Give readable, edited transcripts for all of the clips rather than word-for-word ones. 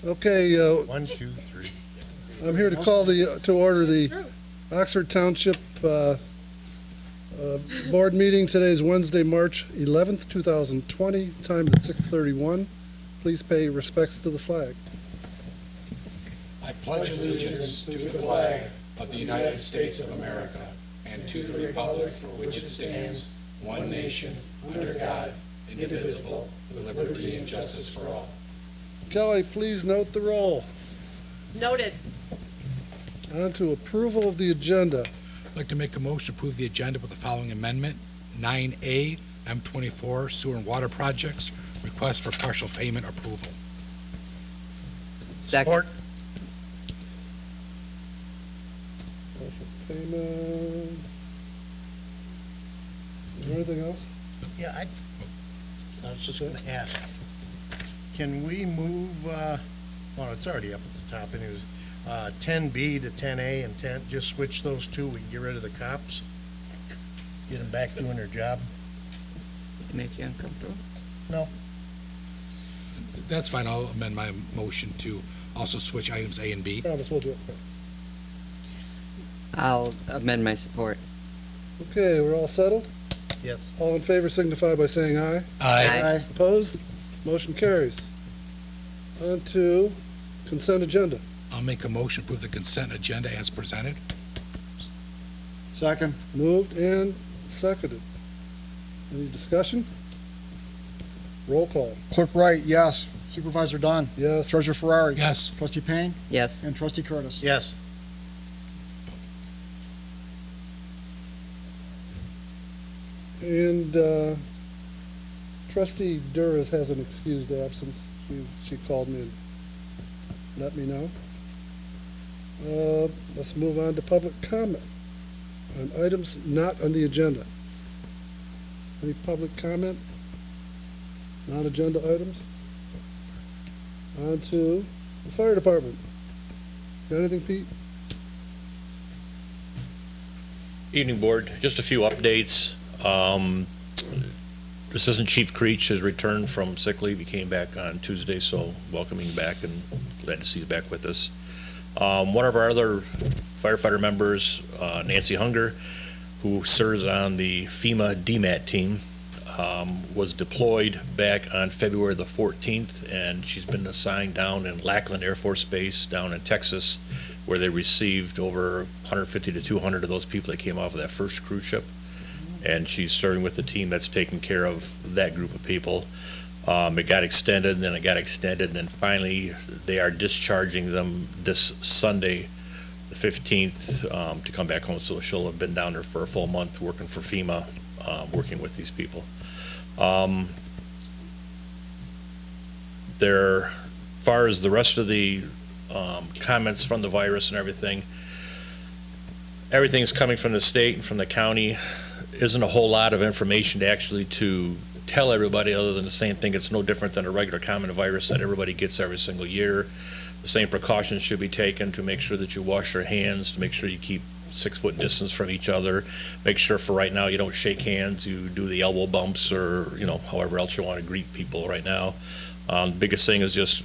Okay, 1, 2, 3. I'm here to call to order the Oxford Township Board meeting. Today is Wednesday, March 11th, 2020. Time is 6:31. Please pay respects to the flag. I pledge allegiance to the flag of the United States of America and to the republic for which it stands, one nation, under God, indivisible, with liberty and justice for all. Kelly, please note the roll. Noted. On to approval of the agenda. I'd like to make a motion to approve the agenda with the following amendment. 9A, M24 Sewer and Water Projects, request for partial payment approval. Support. Partial payment. Is there anything else? Yeah, I was just going to ask, can we move, well, it's already up at the top, and it was 10B to 10A and 10, just switch those two, we can get rid of the cops, get them back doing their job? Make you uncomfortable? No. That's fine. I'll amend my motion to also switch items A and B. Travis, we'll do it first. I'll amend my support. Okay, we're all settled? Yes. All in favor signify by saying aye. Aye. Opposed? Motion carries. On to consent agenda. I'll make a motion to approve the consent agenda as presented. Second. Moved and seconded. Any discussion? Roll call. Clerk Wright, yes. Supervisor Dunn. Yes. Treasurer Ferrari. Yes. Trustee Payne Yes. and Trustee Curtis. Yes. And Trustee Duras has an excused absence. She called me and let me know. Let's move on to public comment on items not on the agenda. Any public comment? Non-agenda items? On to the fire department. Got anything, Pete? Evening, Board. Just a few updates. Assistant Chief Creech has returned from sick leave. He came back on Tuesday, so welcoming you back and glad to see you back with us. One of our other firefighter members, Nancy Hunger, who serves on the FEMA DMAT team, was deployed back on February the 14th, and she's been assigned down in Lackland Air Force Base down in Texas, where they received over 150 to 200 of those people that came off of that first cruise ship. And she's serving with the team that's taking care of that group of people. It got extended, and then it got extended, and then finally they are discharging them this Sunday, the 15th, to come back home. So she'll have been down there for a full month working for FEMA, working with these people. As far as the rest of the comments from the virus and everything, everything's coming from the state and from the county. Isn't a whole lot of information to tell everybody other than the same thing. It's no different than a regular common virus that everybody gets every single year. The same precautions should be taken to make sure that you wash your hands, to make sure you keep 6-foot distance from each other. Make sure for right now you don't shake hands, you do the elbow bumps or, however else you want to greet people right now. The biggest thing is just,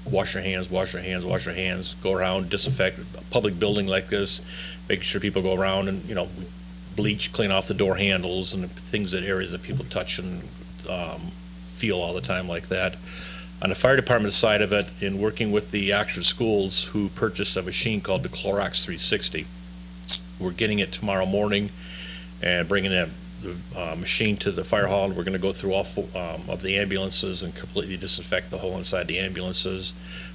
wash your hands, go around, disinfect a public building like this, make sure people go around and, bleach, clean off the door handles and areas that people touch and feel all the time like that. On the fire department side of it, in working with the Oxford schools who purchased a machine called the Clorox 360, we're getting it tomorrow morning and bringing the machine to the fire hall. We're going to go through all of the ambulances and completely disinfect the whole inside the ambulances.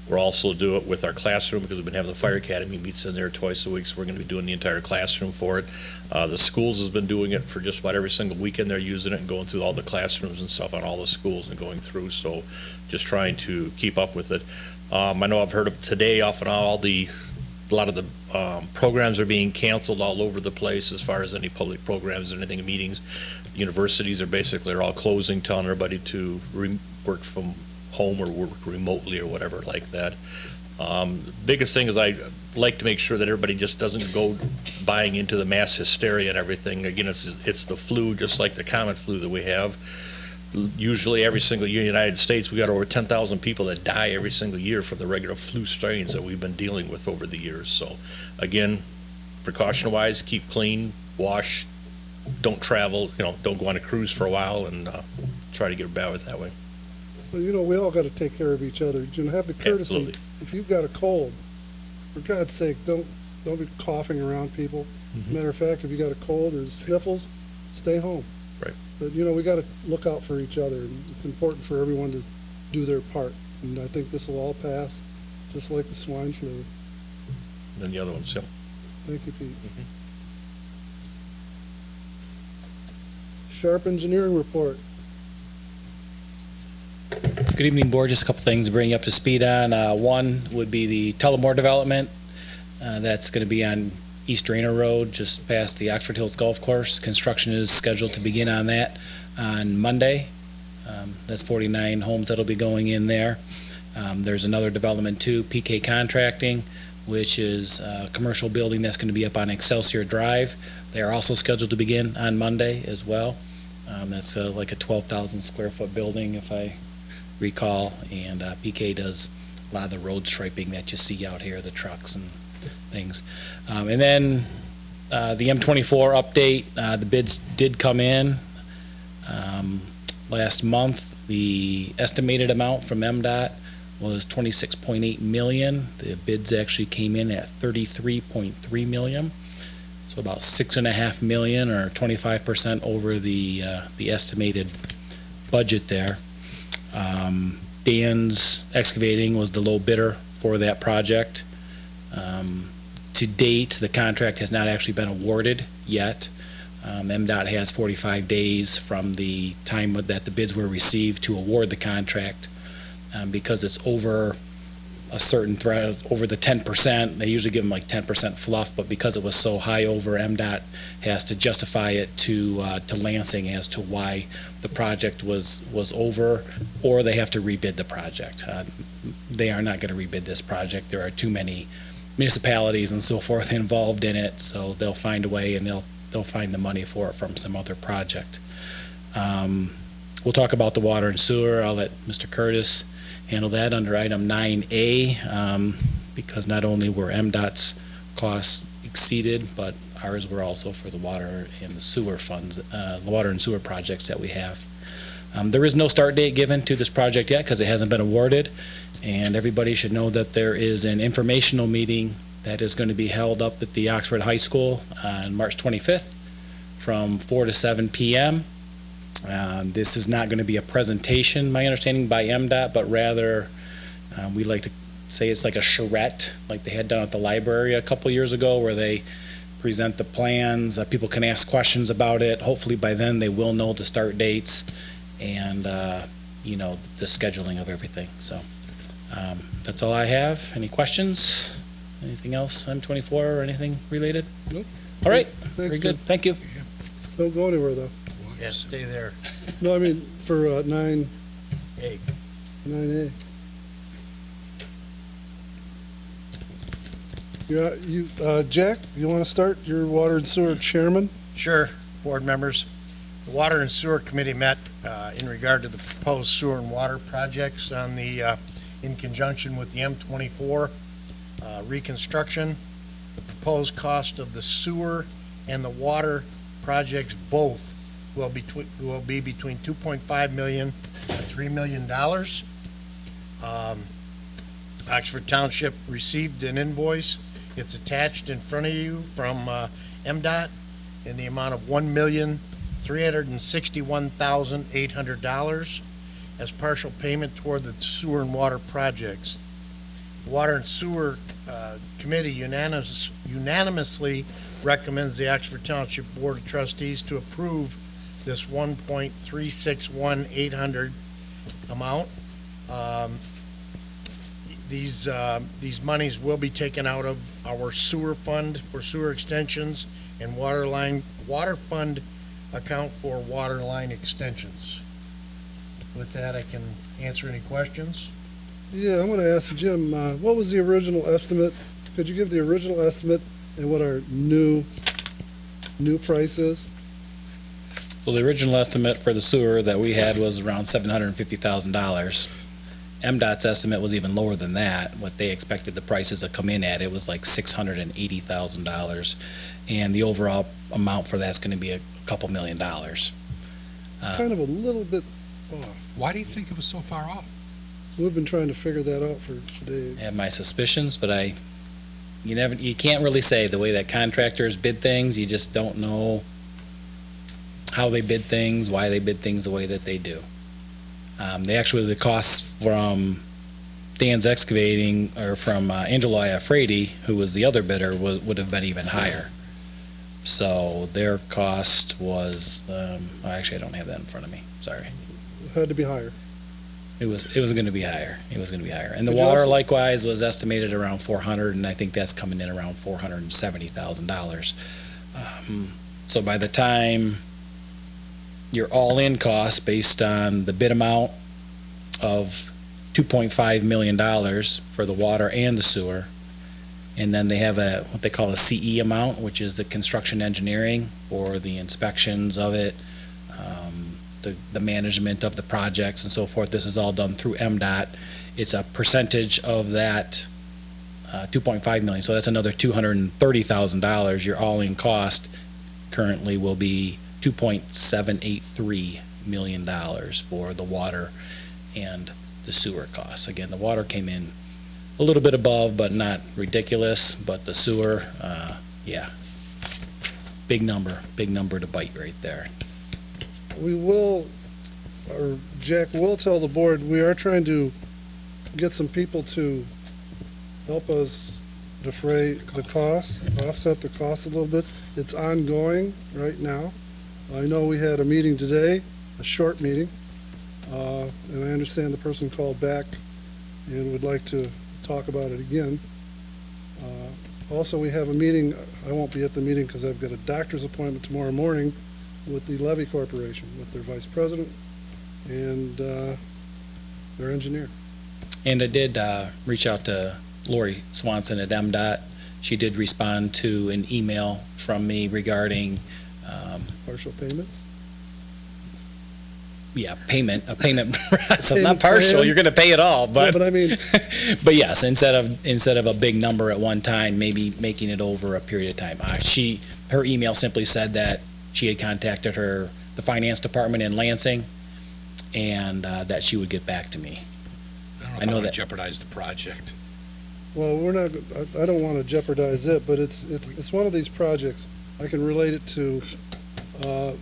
We'll also do it with our classroom because we've been having the fire academy meets in there twice a week, so we're going to be doing the entire classroom for it. The schools has been doing it for just about every single weekend. They're using it and going through all the classrooms and stuff on all the schools and going through, so just trying to keep up with it. I know I've heard of today off and on a lot of the programs are being canceled all over the place as far as any public programs or anything, meetings. Universities are all closing, telling everybody to work from home or work remotely or whatever like that. The biggest thing is I like to make sure that everybody just doesn't go buying into the mass hysteria and everything. Again, it's the flu, just like the common flu that we have. usually every single year in the United States, we got over 10,000 people that die every single year from the regular flu strains that we've been dealing with over the years. So again, precaution-wise, keep clean, wash, don't travel, don't go on a cruise for a while, and try to get about it that way. Well, we all got to take care of each other. Have the courtesy. Absolutely. If you've got a cold, for God's sake, don't be coughing around people. Matter of fact, if you got a cold or sniffles, stay home. Right. But, we got to look out for each other, and it's important for everyone to do their part. And I think this will all pass, just like the swine flu. And then the other ones, yeah. Thank you, Pete. Sharp Engineering Report. Good evening, Board. Just a couple things to bring you up to speed on. One would be the Tullamore development. That's going to be on East Drainer Road, just past the Oxford Hills Golf Course. Construction is scheduled to begin on that on Monday. That's 49 homes that'll be going in there. There's another development too, PK Contracting, which is a commercial building that's going to be up on Excelsior Drive. They are also scheduled to begin on Monday as well. That's like a 12,000 square foot building, if I recall, and PK does a lot of the road striping that you see out here, the trucks and things. And then the M24 update, the bids did come in last month. The estimated amount from MDOT was 26.8 million. The bids actually came in at 33.3 million. So about 6.5 million, or 25% over the estimated budget there. Dan's Excavating was the low bidder for that project. To date, the contract has not actually been awarded yet. MDOT has 45 days from the time that the bids were received to award the contract. Because it's over a certain threat, over the 10%, they usually give them like 10% fluff, but because it was so high over, MDOT has to justify it to Lansing as to why the project was over, or they have to rebid the project. They are not going to rebid this project. There are too many municipalities and so forth involved in it, so they'll find a way, and they'll find the money for it from some other project. We'll talk about the water and sewer. I'll let Mr. Curtis handle that under item 9A, because not only were MDOT's costs exceeded, but ours were also for the water and the sewer funds, the water and sewer projects that we have. There is no start date given to this project yet because it hasn't been awarded, and everybody should know that there is an informational meeting that is going to be held up at the Oxford High School on March 25th from 4 to 7 p.m. This is not going to be a presentation, my understanding, by MDOT, but rather we like to say it's like a charrette, like they had done at the library a couple years ago, where they present the plans. People can ask questions about it. Hopefully by then they will know the start dates and the scheduling of everything. So that's all I have. Any questions? Anything else on 24 or anything related? Nope. All right. Thanks, Very good. Jim. Thank you. Don't go anywhere, though. Yeah, stay there. No, I mean, for 9A. Hey, Jack, you want to start? You're Water and Sewer Chairman. sure, board members. The Water and Sewer Committee met in regard to the proposed sewer and water projects on the, in conjunction with the M24 reconstruction. The proposed cost of the sewer and the water projects both will be between 2.5 million and $3 million. Oxford Township received an invoice. It's attached in front of you from MDOT in the amount of $1,361,800 as partial payment toward the sewer and water projects. The Water and Sewer Committee unanimously recommends the Oxford Township Board of Trustees to approve this $1,361,800 amount. These monies will be taken out of our sewer fund for sewer extensions and water fund account for water line extensions. With that, I can answer any questions. Yeah, I'm going to ask Jim, what was the original estimate? Could you give the original estimate and what our new price is? So the original estimate for the sewer that we had was around $750,000. MDOT's estimate was even lower than that. What they expected the prices to come in at, it was like $680,000. And the overall amount for that's gonna be a couple $1 million. Kind of a little bit off. Why do you think it was so far off? We've been trying to figure that out for days. I have my suspicions, but you can't really say. The way that contractors bid things, you just don't know how they bid things, why they bid things the way that they do. The costs from Dan's Excavating, or from Angelo Iafredi, who was the other bidder, would have been even higher. So their cost was, actually, I don't have that in front of me, sorry. Had to be higher. It was gonna be higher. It was gonna be higher. And the Could you water also- likewise was estimated around 400, and I think that's coming in around $470,000. So by the time your all-in cost, based on the bid amount of $2.5 million for the water and the sewer, and then they have what they call a CE amount, which is the construction engineering for the inspections of it, the management of the projects and so forth. This is all done through MDOT. It's a percentage of that 2.5 million, so that's another $230,000. Your all-in cost currently will be $2.783 million for the water and the sewer costs. Again, the water came in a little bit above, but not ridiculous, but the sewer, big number to bite right there. We will, or Jack will tell the board, we are trying to get some people to help us defray the cost, offset the cost a little bit. It's ongoing right now. I know we had a meeting today, a short meeting, and I understand the person called back and would like to talk about it again. Also, we have a meeting, I won't be at the meeting because I've got a doctor's appointment tomorrow morning with the Levy Corporation, with their vice president and their engineer. And I did reach out to Lori Swanson at MDOT. She did respond to an email from me regarding, Partial payments? a payment. So it's Payment not partial, plan? you're gonna pay it all, No, but, but I mean, but yes, instead of a big number at one time, maybe making it over a period of time. Her email simply said that she had contacted the finance department in Lansing, and that she would get back to me. I know know that- that jeopardize the project. well, we're not, I don't want to jeopardize it, but it's one of these projects. I can relate it to Not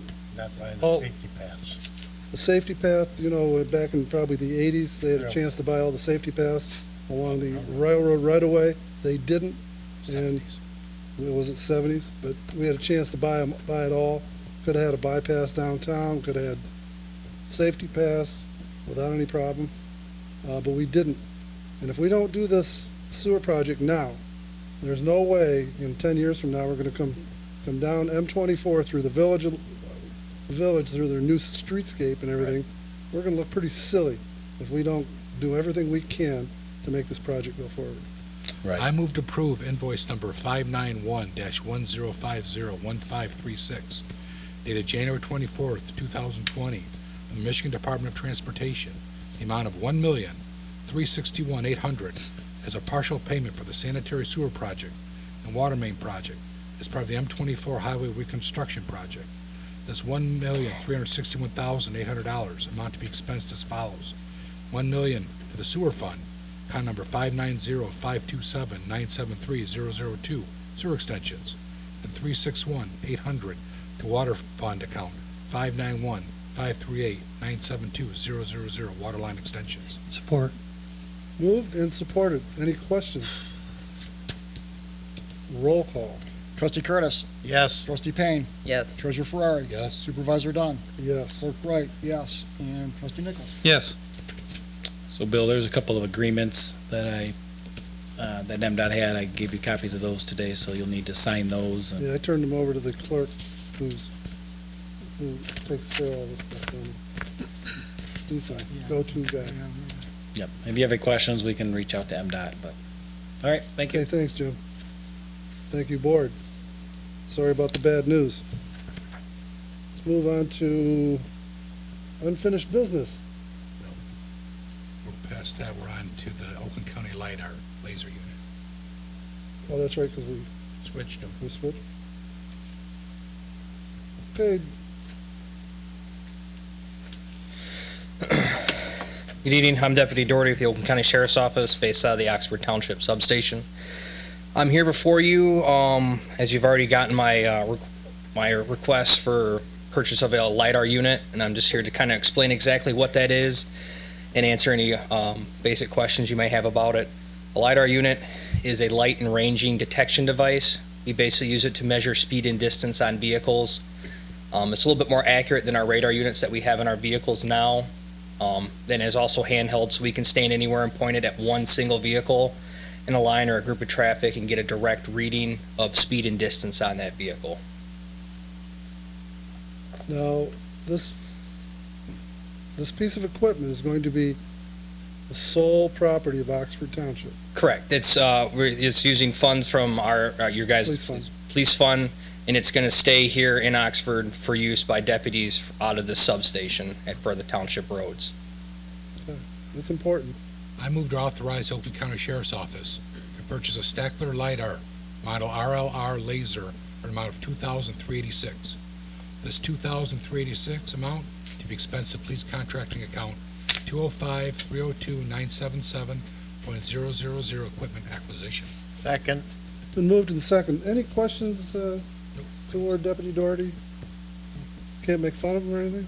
buying the Oh. safety paths. the safety path, back in probably the 80s, they had a Yeah. chance to buy all the safety paths along the railroad right-of-way. They didn't, and it was at 70s, but we had a chance to buy it all. Could have had a bypass downtown, could have had safety pass without any problem, but we didn't. And if we don't do this sewer project now, there's no way in 10 years from now, we're gonna come down M24 through the village, through their new streetscape and everything. We're gonna look pretty silly if we don't do everything we can to make this project go forward. I move to approve invoice number 591-1050-1536, dated January 24th, 2020, from the Michigan Department of Transportation, the amount of $1,361,800 as a partial payment for the sanitary sewer project and water main project as part of the M24 Highway Reconstruction Project. This $1,361,800 amount to be expensed as follows: $1 million to the sewer fund, account number 590-527-973-002, sewer extensions, and $361,800 to water fund account 591-538-972-000, water line extensions. Support. Moved and supported. Any questions? Roll call. Trustee Curtis. Yes. Trustee Payne. Yes. Treasurer Ferrari. Yes. Supervisor Dunn. Yes. Clerk Wright, yes. And Trustee Nichols. Yes. So, Bill, there's a couple of agreements that that MDOT had. I gave you copies of those today, so you'll need to sign those. And Yeah, I turned them over to the clerk who takes care of all this stuff. He's my go-to guy. Yep. If you have any questions, we can reach out to MDOT, but, all right, thank you. Okay, thanks, Jim. Thank you, board. Sorry about the bad news. Let's move on to unfinished business. We're past that, we're on to the Oakland County LiDAR laser unit. Oh, that's right, because we Switched them. switched. Okay, Good evening, I'm Deputy Doherty with the Oakland County Sheriff's Office based out of the Oxford Township substation. I'm here before you, as you've already gotten my request for purchase of a LiDAR unit, and I'm just here to kind of explain exactly what that is and answer any basic questions you may have about it. A LiDAR unit is a light and ranging detection device. We basically use it to measure speed and distance on vehicles. It's a little bit more accurate than our radar units that we have in our vehicles now. Then is also handheld, so we can stand anywhere and point it at one single vehicle in a line or a group of traffic and get a direct reading of speed and distance on that vehicle. now, this piece of equipment is going to be the sole property of Oxford Township. Correct. It's using funds from your guys' Police fund. police fund, and it's going to stay here in Oxford for use by deputies out of the substation for the township roads. That's important. I move to authorize Oakland County Sheriff's Office to purchase a Stackler LiDAR model RLR laser for an amount of $2,386. This $2,386 amount to be expensed to police contracting account 205-302-977.000 equipment acquisition. Second. Been moved and second. Any questions toward Deputy Doherty? Can't make fun of him or anything?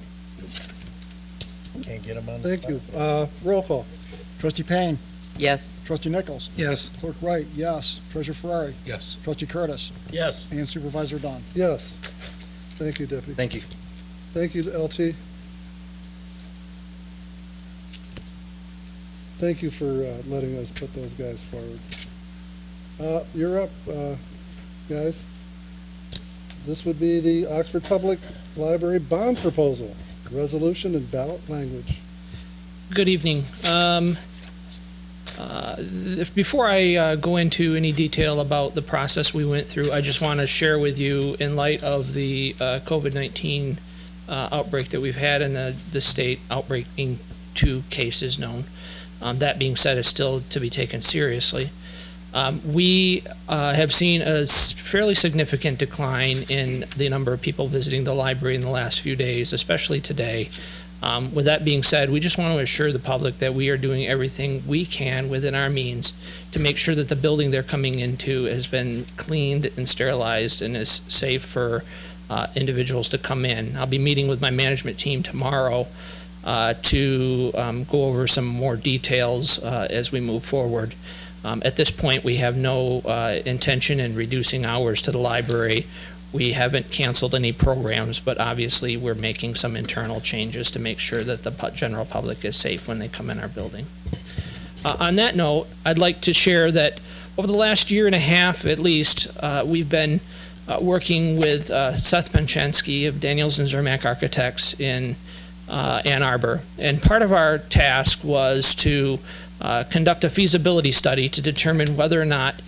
Can't get them on. Thank you. Roll call. Trustee Payne. Yes. Trustee Nichols. Yes. Clerk Wright, yes. Treasurer Ferrari. Yes. Trustee Curtis. Yes. And Supervisor Dunn. Yes. Thank you, Deputy. Thank you. Thank you, LT. Thank you for letting us put those guys forward. You're up, guys. This would be the Oxford Public Library bond proposal, resolution and ballot language. Good evening. Before I go into any detail about the process we went through, I just want to share with you, in light of the COVID-19 outbreak that we've had in the state, outbreaking 2 cases known. That being said, it's still to be taken seriously. We have seen a fairly significant decline in the number of people visiting the library in the last few days, especially today. With that being said, we just want to assure the public that we are doing everything we can within our means to make sure that the building they're coming into has been cleaned and sterilized and is safe for individuals to come in. I'll be meeting with my management team tomorrow to go over some more details as we move forward. At this point, we have no intention in reducing hours to the library. We haven't canceled any programs, but obviously we're making some internal changes to make sure that the general public is safe when they come in our building. On that note, I'd like to share that over the last year and a half at least, we've been working with Seth Penchensky of Daniels and Zermatt Architects in Ann Arbor. And part of our task was to conduct a feasibility study to determine whether or not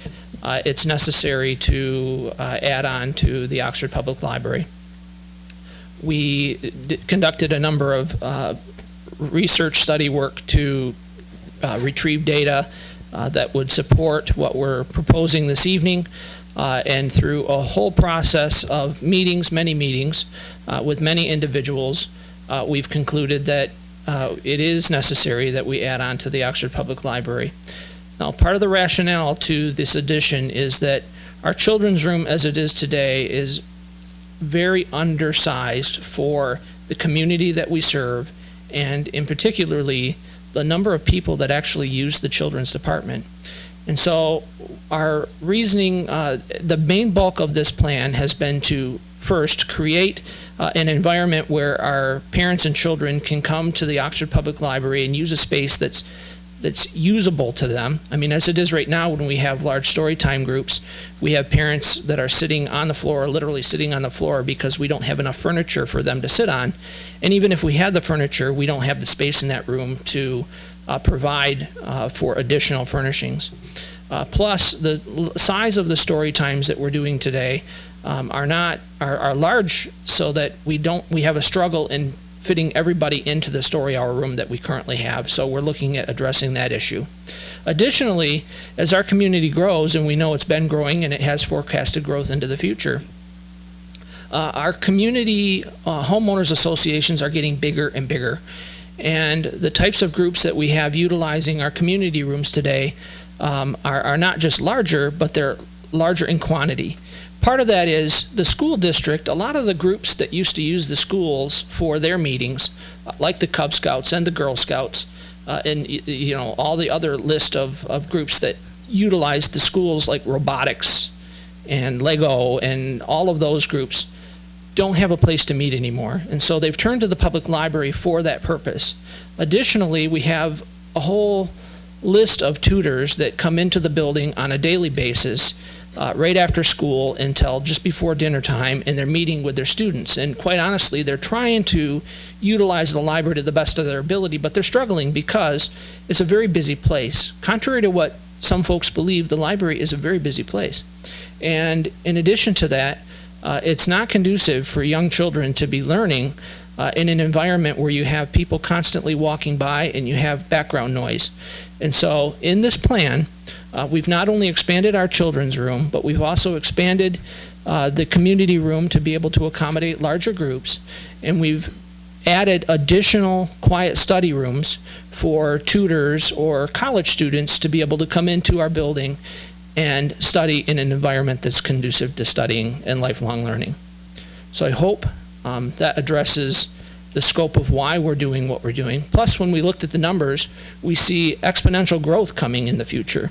it's necessary to add on to the Oxford Public Library. We conducted a number of research study work to retrieve data that would support what we're proposing this evening, and through a whole process of meetings, many meetings, with many individuals, we've concluded that it is necessary that we add on to the Oxford Public Library. Now, part of the rationale to this addition is that our children's room as it is today is very undersized for the community that we serve, and in particularly the number of people that actually use the children's department. And so our reasoning, the main bulk of this plan has been to first create an environment where our parents and children can come to the Oxford Public Library and use a space that's usable to them. I mean, as it is right now, when we have large story time groups, we have parents that are sitting on the floor, literally sitting on the floor, because we don't have enough furniture for them to sit on. And even if we had the furniture, we don't have the space in that room to provide for additional furnishings. Plus, the size of the story times that we're doing today are large, so that we have a struggle in fitting everybody into the story hour room that we currently have. So we're looking at addressing that issue. Additionally, as our community grows, and we know it's been growing and it has forecasted growth into the future, our community homeowners associations are getting bigger and bigger. And the types of groups that we have utilizing our community rooms today are not just larger, but they're larger in quantity. Part of that is the school district. A lot of the groups that used to use the schools for their meetings, like the Cub Scouts and the Girl Scouts, and all the other list of groups that utilize the schools, like robotics and Lego and all of those groups, don't have a place to meet anymore. And so they've turned to the public library for that purpose. Additionally, we have a whole list of tutors that come into the building on a daily basis, right after school until just before dinner time, and they're meeting with their students. And quite honestly, they're trying to utilize the library to the best of their ability, but they're struggling because it's a very busy place. Contrary to what some folks believe, the library is a very busy place. And in addition to that, it's not conducive for young children to be learning in an environment where you have people constantly walking by and you have background noise. And so in this plan, we've not only expanded our children's room, but we've also expanded the community room to be able to accommodate larger groups. And we've added additional quiet study rooms for tutors or college students to be able to come into our building and study in an environment that's conducive to studying and lifelong learning. So I hope that addresses the scope of why we're doing what we're doing. Plus, when we looked at the numbers, we see exponential growth coming in the future.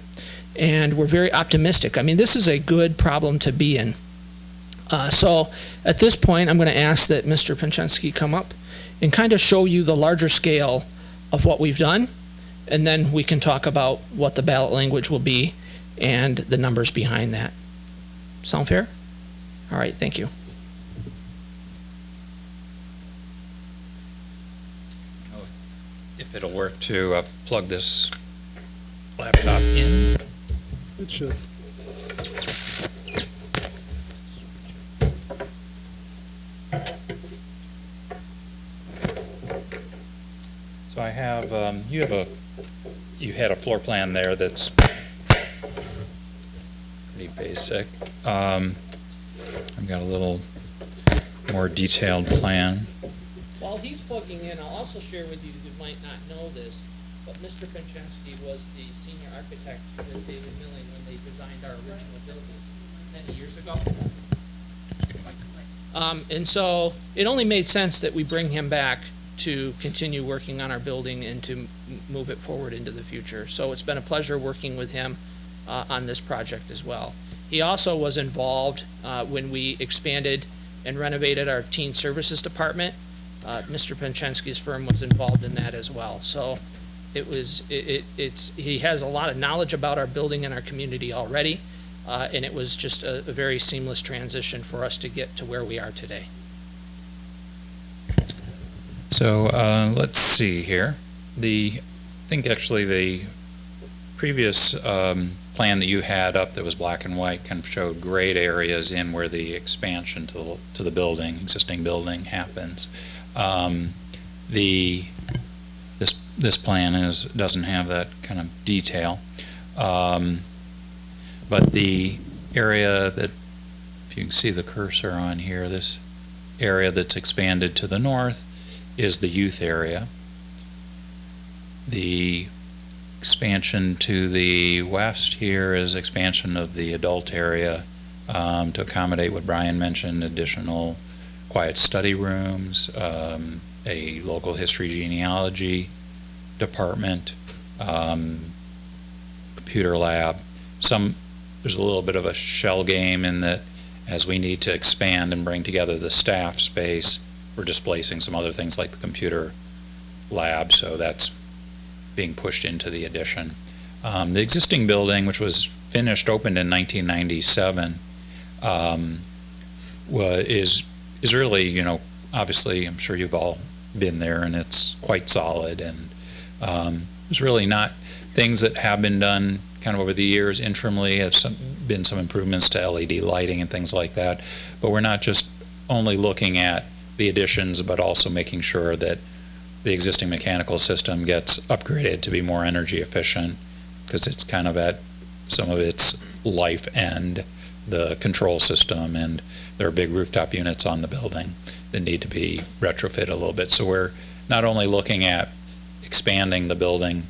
And we're very optimistic. I mean, this is a good problem to be in. So at this point, I'm going to ask that Mr. Pinchensky come up and kind of show you the larger scale of what we've done. And then we can talk about what the ballot language will be and the numbers behind that. Sound fair? All right, thank you. If it'll work to plug this laptop in. It should. So I have, you had a floor plan there that's pretty basic. I've got a little more detailed plan. While he's plugging in, I'll also share with you, you might not know this, but Mr. Pinchensky was the senior architect with David Milling when they designed our original building many years ago. And so it only made sense that we bring him back to continue working on our building and to move it forward into the future. So it's been a pleasure working with him on this project as well. He also was involved when we expanded and renovated our teen services department. Mr. Pinchensky's firm was involved in that as well. So he has a lot of knowledge about our building and our community already, and it was just a very seamless transition for us to get to where we are today. So let's see here. I think actually the previous plan that you had up that was black and white kind of showed grayed areas in where the expansion to the building, existing building, happens. This plan doesn't have that kind of detail, but the area that, if you can see the cursor on here, this area that's expanded to the north is the youth area. The expansion to the west here is expansion of the adult area to accommodate what Brian mentioned, additional quiet study rooms, a local history genealogy department, computer lab. There's a little bit of a shell game in that as we need to expand and bring together the staff space, we're displacing some other things like the computer lab, so that's being pushed into the addition. The existing building, which was opened in 1997, is really, obviously, I'm sure you've all been there, and it's quite solid, and there's really not things that have been done kind of over the years interimly have been some improvements to LED lighting and things like that. But we're not just only looking at the additions, but also making sure that the existing mechanical system gets upgraded to be more energy efficient, because it's kind of at some of its life end, the control system, and there are big rooftop units on the building that need to be retrofit a little bit. So we're not only looking at expanding the building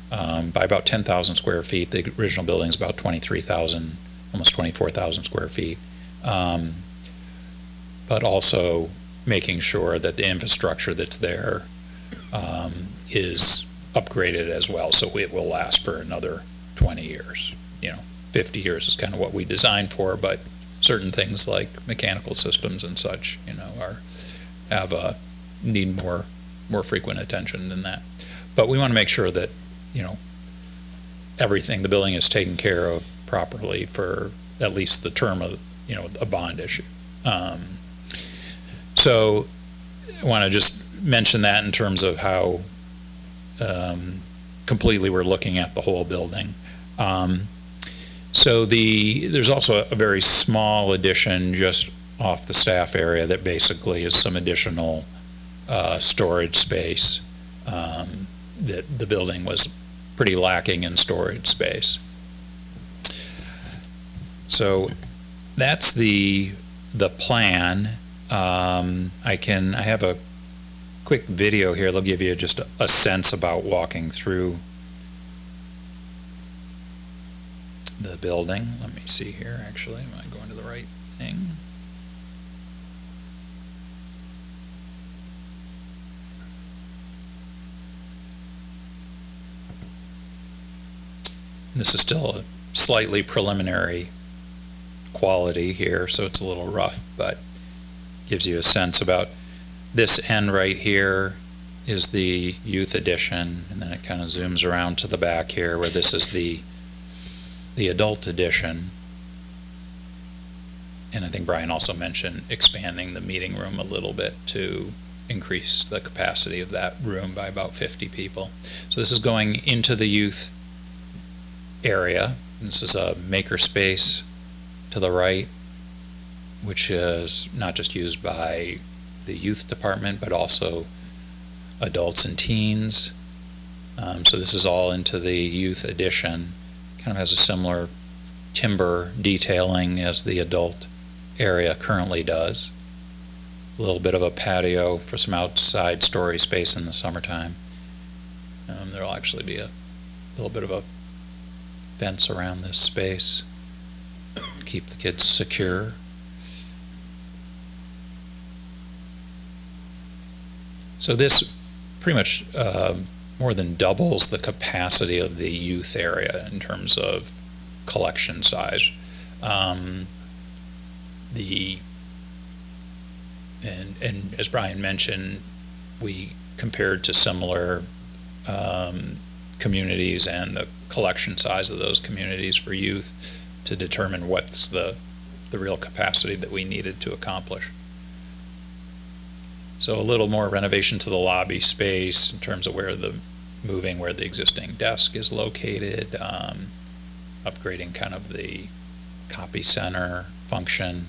by about 10,000 square feet. The original building is about 23,000, almost 24,000 square feet. But also making sure that the infrastructure that's there is upgraded as well, so it will last for another 20 years. 50 years is kind of what we designed for, but certain things like mechanical systems and such, need more frequent attention than that. But we want to make sure that, everything, the building is taken care of properly for at least the term of, a bond issue. So I want to just mention that in terms of how completely we're looking at the whole building. So there's also a very small addition just off the staff area that basically is some additional storage space. That the building was pretty lacking in storage space. So that's the plan. I have a quick video here. They'll give you just a sense about walking through the building. Let me see here, actually. Am I going to the right thing? This is still a slightly preliminary quality here, so it's a little rough, but gives you a sense about this end right here is the youth edition, and then it kind of zooms around to the back here where this is the adult edition. And I think Brian also mentioned expanding the meeting room a little bit to increase the capacity of that room by about 50 people. So this is going into the youth area. This is a maker space to the right, which is not just used by the youth department, but also adults and teens. So this is all into the youth edition. Kind of has a similar timber detailing as the adult area currently does. A little bit of a patio for some outside story space in the summertime. There'll actually be a little bit of a fence around this space, keep the kids secure. So this pretty much more than doubles the capacity of the youth area in terms of collection size. And as Brian mentioned, we compared to similar communities and the collection size of those communities for youth to determine what's the real capacity that we needed to accomplish. So a little more renovation to the lobby space in terms of where the existing desk is located, upgrading kind of the copy center function.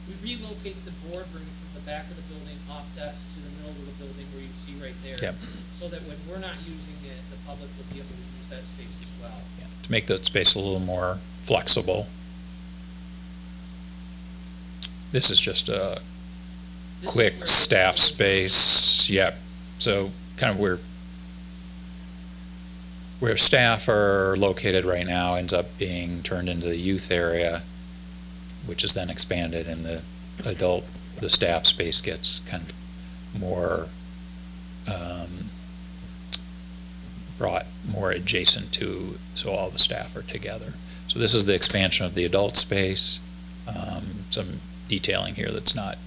We relocate the boardroom from the back of the building off desk to the middle of the building where you see right there. Yep. So that when we're not using it, the public will be able to use that space as well. Yeah, to make that space a little more flexible. This is just a This is quick where staff the- space. Yep. So kind of where staff are located right now ends up being turned into the youth area, which is then expanded, and the staff space gets kind of more brought more adjacent to, so all the staff are together. So this is the expansion of the adult space. Some detailing here that's not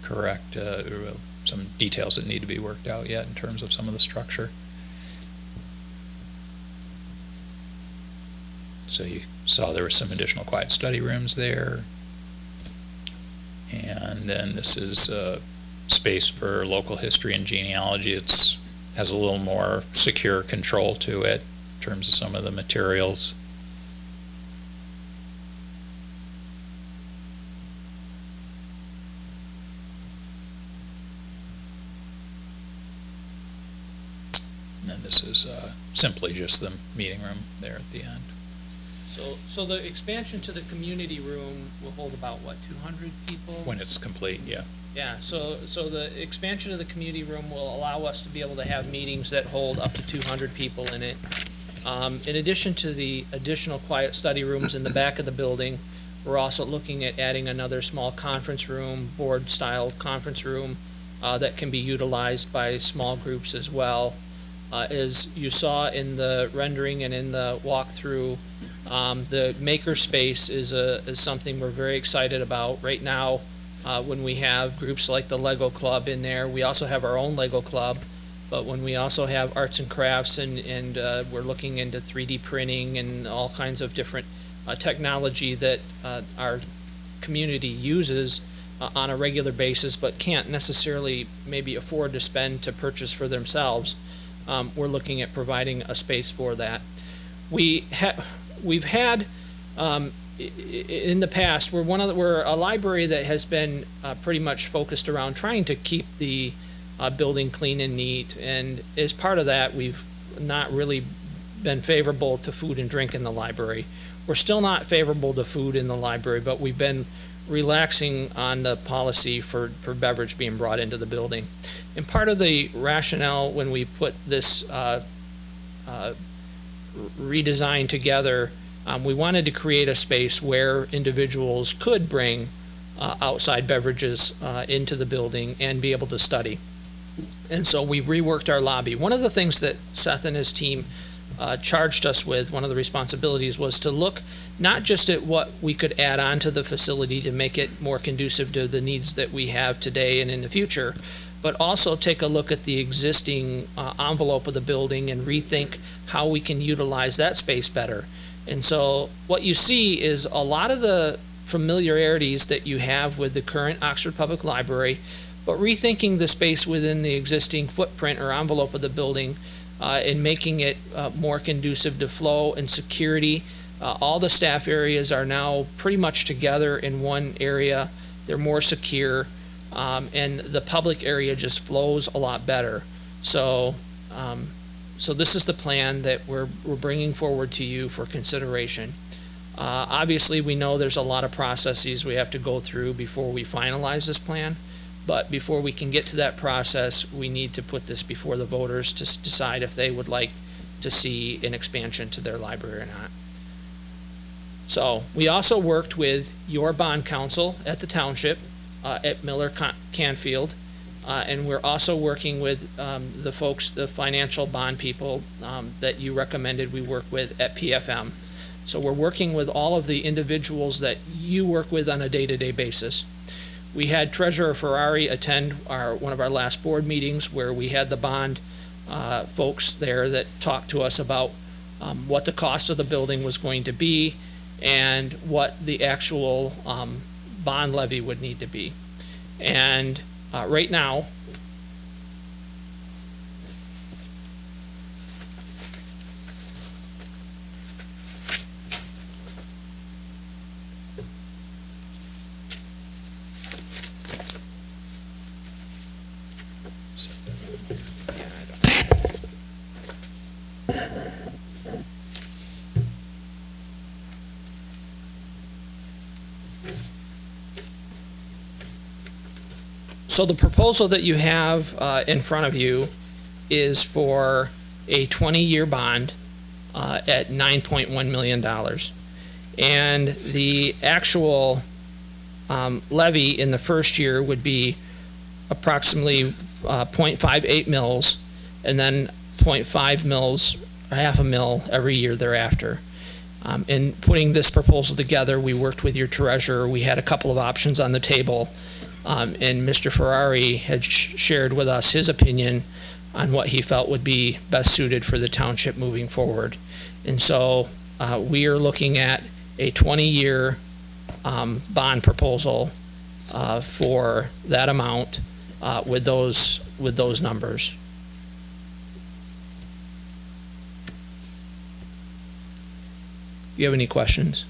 correct, some details that need to be worked out yet in terms of some of the structure. So you saw there were some additional quiet study rooms there. And then this is space for local history and genealogy. Has a little more secure control to it. in terms of some of the materials. And then this is simply just the meeting room there at the end. So the expansion to the community room will hold about, what, 200 people? When it's complete, yeah. Yeah, so the expansion of the community room will allow us to be able to have meetings that hold up to 200 people in it. In addition to the additional quiet study rooms in the back of the building, we're also looking at adding another small conference room, board-style conference room, that can be utilized by small groups as well. As you saw in the rendering and in the walkthrough, the maker space is something we're very excited about. Right now, when we have groups like the Lego Club in there, we also have our own Lego Club, but when we also have arts and crafts and we're looking into 3D printing and all kinds of different technology that our community uses on a regular basis, but can't necessarily maybe afford to spend to purchase for themselves, we're looking at providing a space for that. We've had in the past, we're a library that has been pretty much focused around trying to keep the building clean and neat, and as part of that, we've not really been favorable to food and drink in the library. We're still not favorable to food in the library, but we've been relaxing on the policy for beverage being brought into the building. And part of the rationale when we put this redesign together, we wanted to create a space where individuals could bring outside beverages into the building and be able to study. And so we reworked our lobby. One of the things that Seth and his team charged us with, one of the responsibilities, was to look not just at what we could add on to the facility to make it more conducive to the needs that we have today and in the future, but also take a look at the existing envelope of the building and rethink how we can utilize that space better. And so what you see is a lot of the familiarities that you have with the current Oxford Public Library, but rethinking the space within the existing footprint or envelope of the building and making it more conducive to flow and security. All the staff areas are now pretty much together in one area. They're more secure, and the public area just flows a lot better. So this is the plan that we're bringing forward to you for consideration. Obviously, we know there's a lot of processes we have to go through before we finalize this plan, but before we can get to that process, we need to put this before the voters to decide if they would like to see an expansion to their library or not. So we also worked with your bond counsel at the Township, at Miller Canfield, and we're also working with the folks, the financial bond people that you recommended we work with at PFM. So we're working with all of the individuals that you work with on a day-to-day basis. We had Treasurer Ferrari attend one of our last board meetings where we had the bond folks there that talked to us about what the cost of the building was going to be and what the actual bond levy would need to be. And right now, so the proposal that you have in front of you is for a 20-year bond at $9.1 million. And the actual levy in the first year would be approximately 0.58 mils, and then 0.5 mils, or half a mil every year thereafter. In putting this proposal together, we worked with your treasurer. We had a couple of options on the table. And Mr. Ferrari had shared with us his opinion on what he felt would be best suited for the township moving forward. And so we are looking at a 20-year bond proposal for that amount with those numbers. Do you have any questions?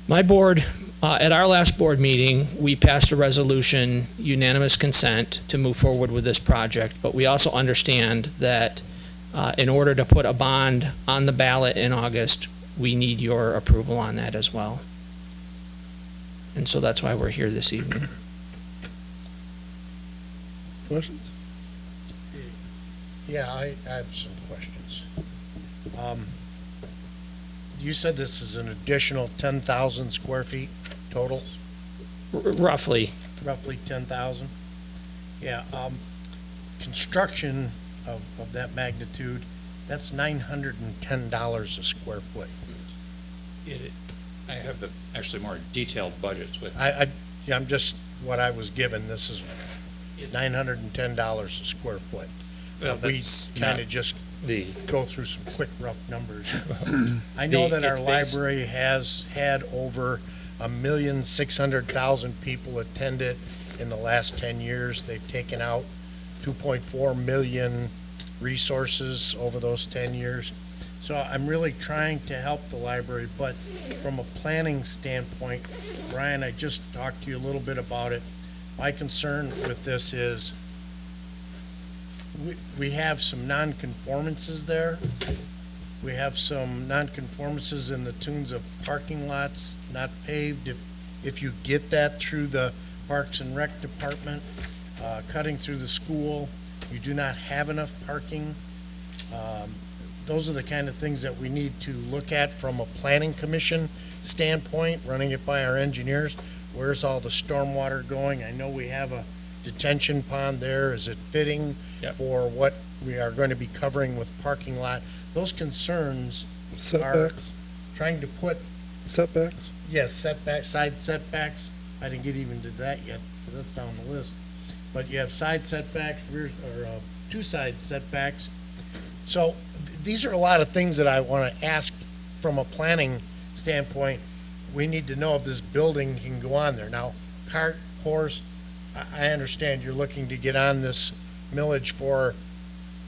My board, at our last board meeting, we passed a resolution, unanimous consent, to move forward with this project, but we also understand that in order to put a bond on the ballot in August, we need your approval on that as well. And so that's why we're here this evening. Questions? Yeah, I have some questions. You said this is an additional 10,000 square feet total, Roughly. roughly 10,000? Yeah, construction of that magnitude, that's $910 a square foot. I have the, actually more detailed budgets with. Yeah, I'm just, what I was given, this is $910 a square foot. Well, We that's kind not of just the, go through some quick rough numbers. I know that our it's bas- library has had over 1,600,000 people attend it in the last 10 years. They've taken out 2.4 million resources over those 10 years. So I'm really trying to help the library, but from a planning standpoint, Brian, I just talked to you a little bit about it. My concern with this is we have some non-conformances there. We have some non-conformances in the tunes of parking lots not paved. If you get that through the Parks and Rec Department, cutting through the school, you do not have enough parking. Those are the kind of things that we need to look at from a planning commission standpoint, running it by our engineers. Where's all the stormwater going? I know we have a detention pond there. Is it fitting Yep. for what we are going to be covering with parking lot? Those concerns, Setbacks? trying to put, Setbacks? yes, side setbacks. I didn't get even to that yet, because that's down the list. But you have side setbacks, rear, or two side setbacks. So these are a lot of things that I want to ask from a planning standpoint. We need to know if this building can go on there. Now, cart, horse, I understand you're looking to get on this millage for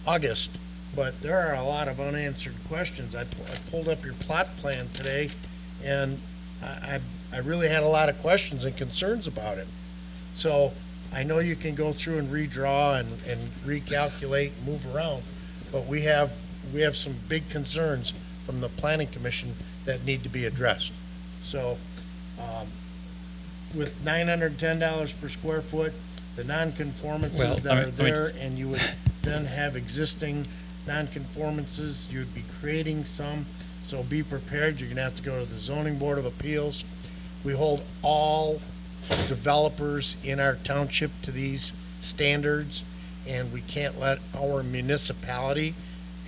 August, but there are a lot of unanswered questions. I pulled up your plot plan today, and I really had a lot of questions and concerns about it. So I know you can go through and redraw and recalculate, and move around, but we have some big concerns from the planning commission that need to be addressed. So, with $910 per square foot, the non-conformances Well, that I are mean- there, and you would then have existing non-conformances, you'd be creating some, so be prepared, you're gonna have to go to the zoning board of appeals. We hold all developers in our township to these standards, and we can't let our municipality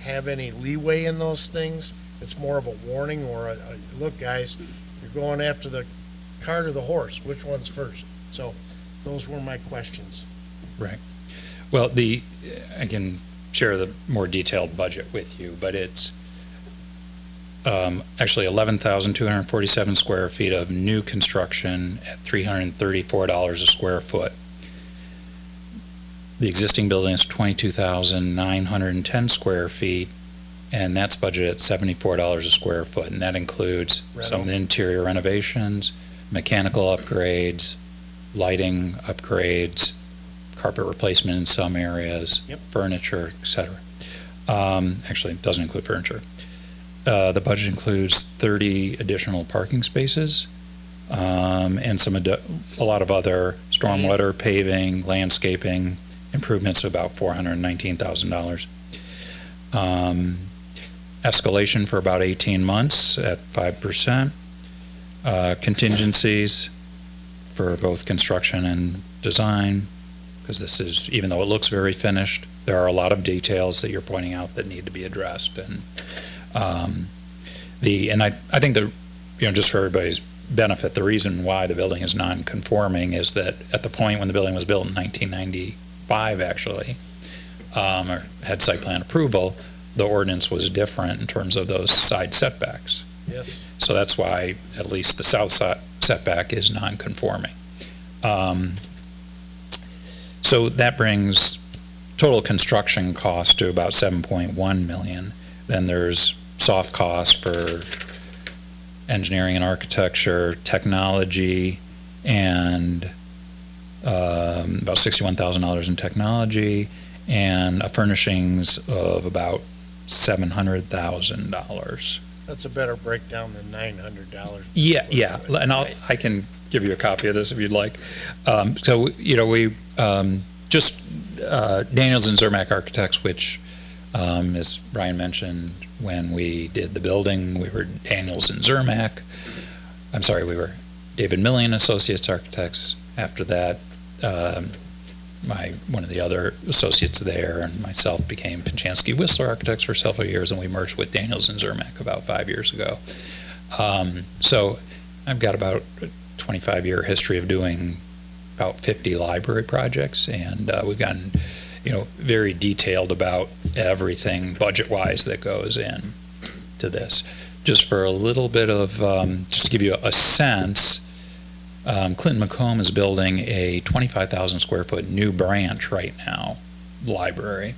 have any leeway in those things. It's more of a warning or a look, guys, you're going after the cart or the horse, which one's first? So those were my questions. well, I can share the more detailed budget with you, but it's actually 11,247 square feet of new construction at $334 a square foot. The existing building is 22,910 square feet, and that's budgeted at $74 a square foot, and that includes some of the interior renovations, mechanical upgrades, lighting upgrades, carpet replacement in some areas, Yep. furniture, et cetera. Actually, it doesn't include furniture. The budget includes 30 additional parking spaces, and a lot of other stormwater, paving, landscaping improvements of about $419,000. Escalation for about 18 months at 5%. Contingencies for both construction and design, because this is, even though it looks very finished, there are a lot of details that you're pointing out that need to be addressed. And I think that, just for everybody's benefit, the reason why the building is non-conforming is that at the point when the building was built in 1995, actually, or had site plan approval, the ordinance was different in terms of those side setbacks. Yes. So that's why at least the south side setback is non-conforming. So that brings total construction cost to about $7.1 million. Then there's soft costs for engineering and architecture, technology, and about $61,000 in technology, and a furnishings of about $700,000. That's a better breakdown than $900. Yeah, and I can give you a copy of this if you'd like. So, we, just Daniels and Zermatt Architects, which, as Brian mentioned, when we did the building, we were Daniels and Zermatt. We were David Millian Associates Architects. After that, one of the other associates there and myself became Pachansky Whistler Architects for several years, and we merged with Daniels and Zermatt about 5 years ago. So I've got about a 25-year history of doing about 50 library projects, and we've gotten, very detailed about everything budget-wise that goes in to this. Just for a little bit of, just to give you a sense, Clinton Macomb is building a 25,000 square foot new branch right now, library,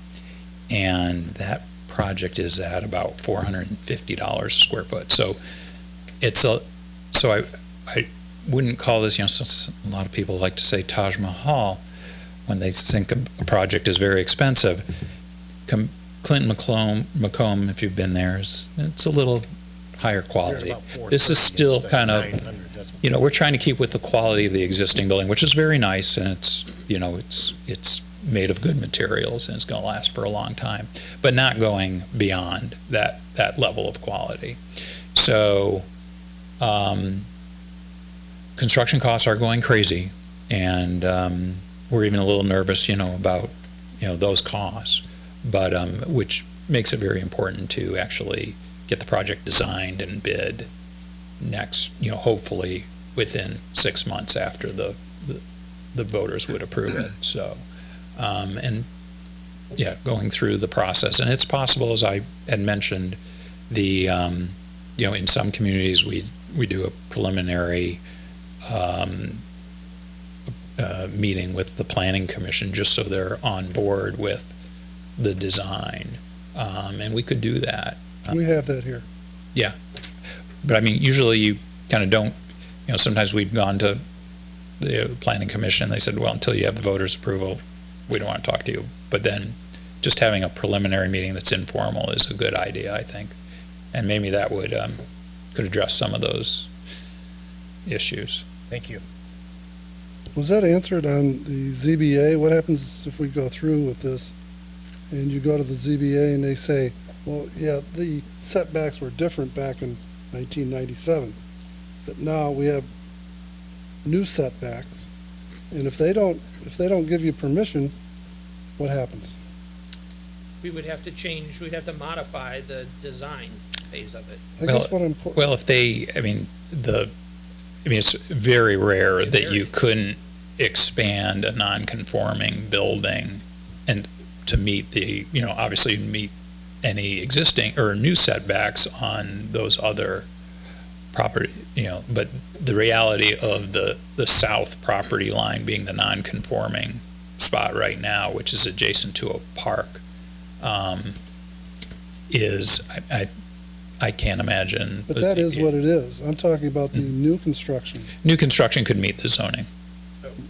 and that project is at about $450 a square foot. So I wouldn't call this, since a lot of people like to say Taj Mahal when they think a project is very expensive. Clinton Macomb, if you've been there, it's a little higher quality. This is still kind of, we're trying to keep with the quality of the existing building, which is very nice, and it's made of good materials, and it's going to last for a long time, but not going beyond that level of quality. So, construction costs are going crazy, and we're even a little nervous, about those costs, but which makes it very important to actually get the project designed and bid next, hopefully within 6 months after the voters would approve it. So, going through the process, and it's possible, as I had mentioned, in some communities we do a preliminary meeting with the planning commission just so they're on board with the design, and we could do that. We have that here. Yeah, but usually you kind of don't, sometimes we've gone to the planning commission, they said, well, until you have the voters' approval, we don't want to talk to you. But then just having a preliminary meeting that's informal is a good idea, I think. And maybe that would, could address some of those issues. Thank you. Was that answered on the ZBA? What happens if we go through with this and you go to the ZBA and they say, well, yeah, the setbacks were different back in 1997, but now we have new setbacks, and if they don't give you permission, what happens? We would have to change, we'd have to modify the design phase of it. I guess what I'm. Well, if they, it's very rare that you couldn't expand a non-conforming building and to meet the, obviously meet any existing or new setbacks on those other property, but the reality of the south property line being the non-conforming spot right now, which is adjacent to a park, is, I can't imagine. But that is what it is. I'm talking about the new construction. New construction could meet the zoning.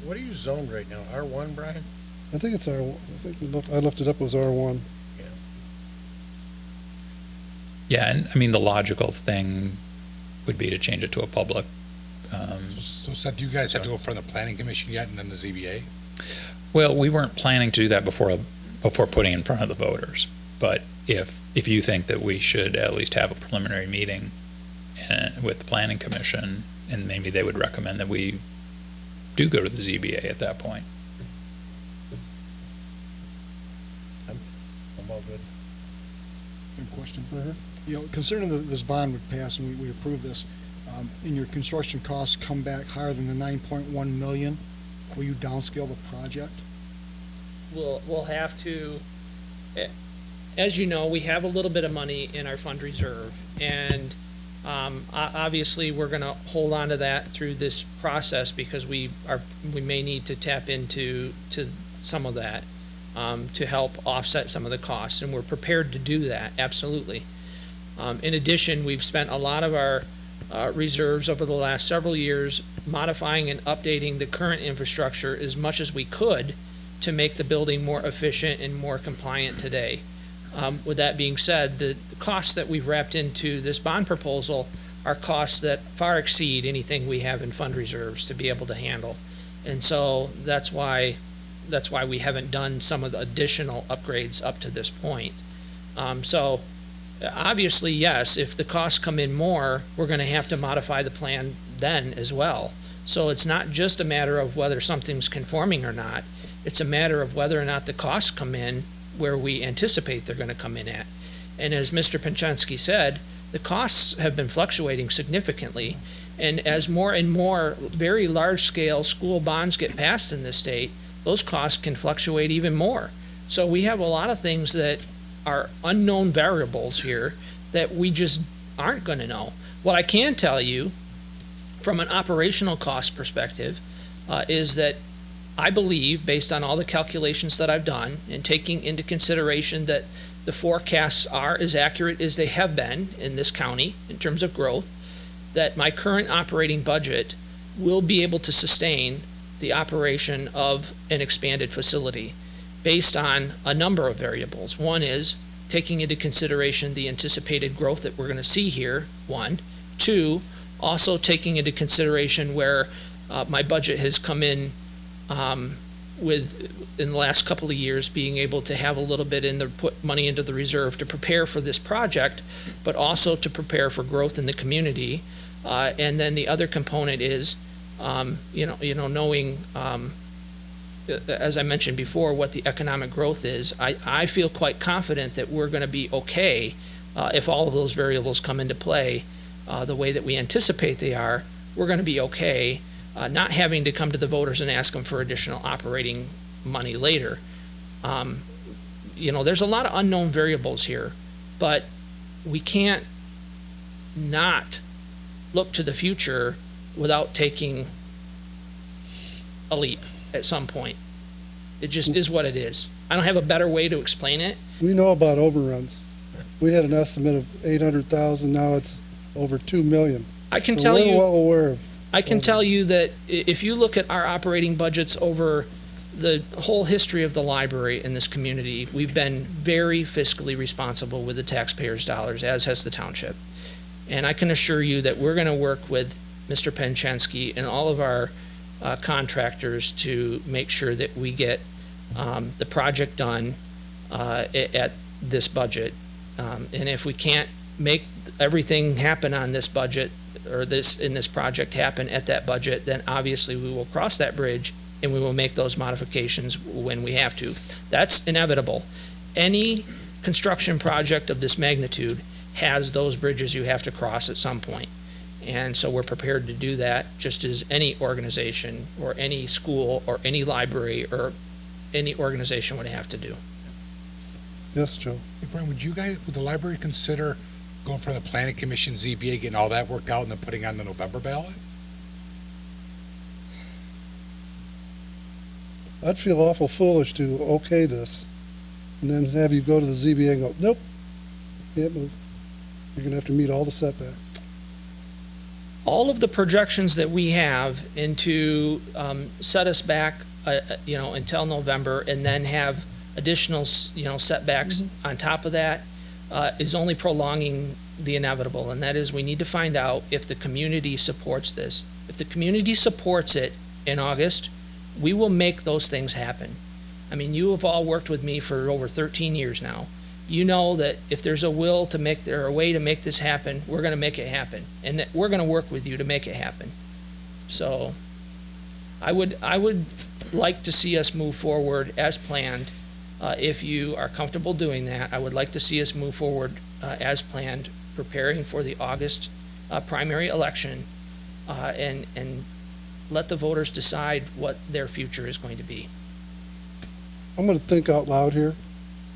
What are you zoned right now? R1, Brian? I think it's R1. I looked it up, it was R1. Yeah, and the logical thing would be to change it to a public. So Seth, you guys have to go from the planning commission yet and then the ZBA? Well, we weren't planning to do that before putting in front of the voters. But if you think that we should at least have a preliminary meeting with the planning commission, and maybe they would recommend that we do go to the ZBA at that point. I'm all good. Question. Considering that this bond would pass and we approve this, and your construction costs come back higher than the 9.1 million, will you downscale the project? We'll have to, as you know, we have a little bit of money in our fund reserve, and obviously we're going to hold on to that through this process because we may need to tap into some of that. to help offset some of the costs, and we're prepared to do that, absolutely. In addition, we've spent a lot of our reserves over the last several years modifying and updating the current infrastructure as much as we could to make the building more efficient and more compliant today. With that being said, the costs that we've wrapped into this bond proposal are costs that far exceed anything we have in fund reserves to be able to handle. And so that's why we haven't done some of the additional upgrades up to this point. So obviously, yes, if the costs come in more, we're going to have to modify the plan then as well. So it's not just a matter of whether something's conforming or not. It's a matter of whether or not the costs come in where we anticipate they're going to come in at. And as Mr. Penchensky said, the costs have been fluctuating significantly. And as more and more very large-scale school bonds get passed in this state, those costs can fluctuate even more. So we have a lot of things that are unknown variables here that we just aren't going to know. What I can tell you from an operational cost perspective is that I believe, based on all the calculations that I've done and taking into consideration that the forecasts are as accurate as they have been in this county in terms of growth, that my current operating budget will be able to sustain the operation of an expanded facility based on a number of variables. One is taking into consideration the anticipated growth that we're going to see here, one. Two, also taking into consideration where my budget has come in in the last couple of years, being able to have a little bit put money into the reserve to prepare for this project, but also to prepare for growth in the community. And then the other component is, knowing, as I mentioned before, what the economic growth is. I feel quite confident that we're going to be okay if all of those variables come into play the way that we anticipate they are. We're going to be okay, not having to come to the voters and ask them for additional operating money later. There's a lot of unknown variables here, but we can't not look to the future without taking a leap at some point. It just is what it is. I don't have a better way to explain it. We know about overruns. We had an estimate of 800,000, now it's over 2 million. I can So tell we're you. well aware of. I can tell you that if you look at our operating budgets over the whole history of the library in this community, we've been very fiscally responsible with the taxpayers' dollars, as has the township. And I can assure you that we're going to work with Mr. Penchensky and all of our contractors to make sure that we get the project done at this budget. And if we can't make everything happen on this budget, or in this project happen at that budget, then obviously we will cross that bridge and we will make those modifications when we have to. That's inevitable. Any construction project of this magnitude has those bridges you have to cross at some point. And so we're prepared to do that, just as any organization or any school or any library or any organization would have to do. Yes, Joe. Hey, Brian, would the library consider going from the planning commission, ZBA, getting all that worked out and then putting on the November ballot? I'd feel awful foolish to okay this and then have you go to the ZBA and go, nope, can't move. You're going to have to meet all the setbacks. All of the projections that we have into set us back, until November, and then have additional, setbacks on top of that, is only prolonging the inevitable, and that is we need to find out if the community supports this. If the community supports it in August, we will make those things happen. I mean, you have all worked with me for over 13 years now. You know that if there's a will to make, or a way to make this happen, we're going to make it happen, and that we're going to work with you to make it happen. So I would like to see us move forward as planned. If you are comfortable doing that, I would like to see us move forward as planned, preparing for the August primary election, and let the voters decide what their future is going to be. I'm going to think out loud here.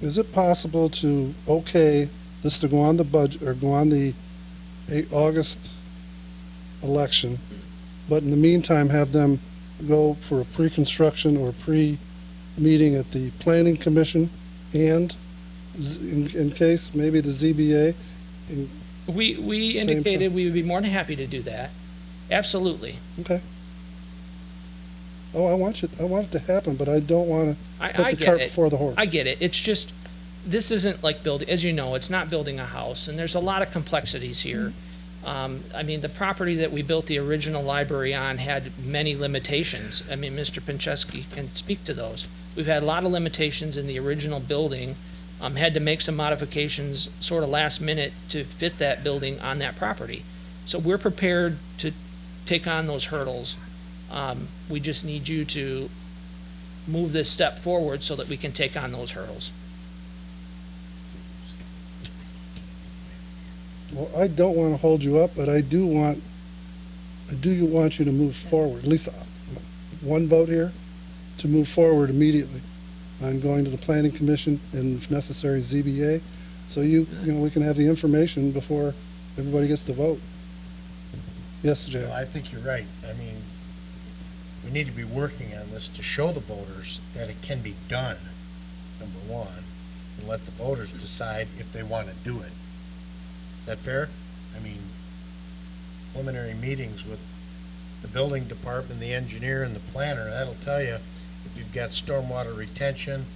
Is it possible to okay this to go on the budget, or go on the August election, but in the meantime have them go for a pre-construction or meeting at the Planning Commission and in case maybe the ZBA. We Same indicated we would be more than happy to do that. Absolutely. Okay. Oh, I want it to happen, but I don't want to put I the get cart it. before the horse. I get it. It's just, this isn't like building, as you know, it's not building a house, and there's a lot of complexities here. I mean, the property that we built the original library on had many limitations. I mean, Mr. Pincheski can speak to those. We've had a lot of limitations in the original building, had to make some modifications sort of last minute to fit that building on that property. So we're prepared to take on those hurdles. We just need you to move this step forward so that we can take on those hurdles. Well, I don't want to hold you up, but I do want you to move forward, at least one vote here, to move forward immediately on going to the Planning Commission and if necessary ZBA, so we can have the information before everybody gets to vote. Yes, Jay? Well, I think you're right. I mean, we need to be working on this to show the voters that it can be done, number one, and let the voters decide if they want to do it. Is that fair? I mean, preliminary meetings with the building department, the engineer, and the planner, that'll tell you if you've got stormwater retention,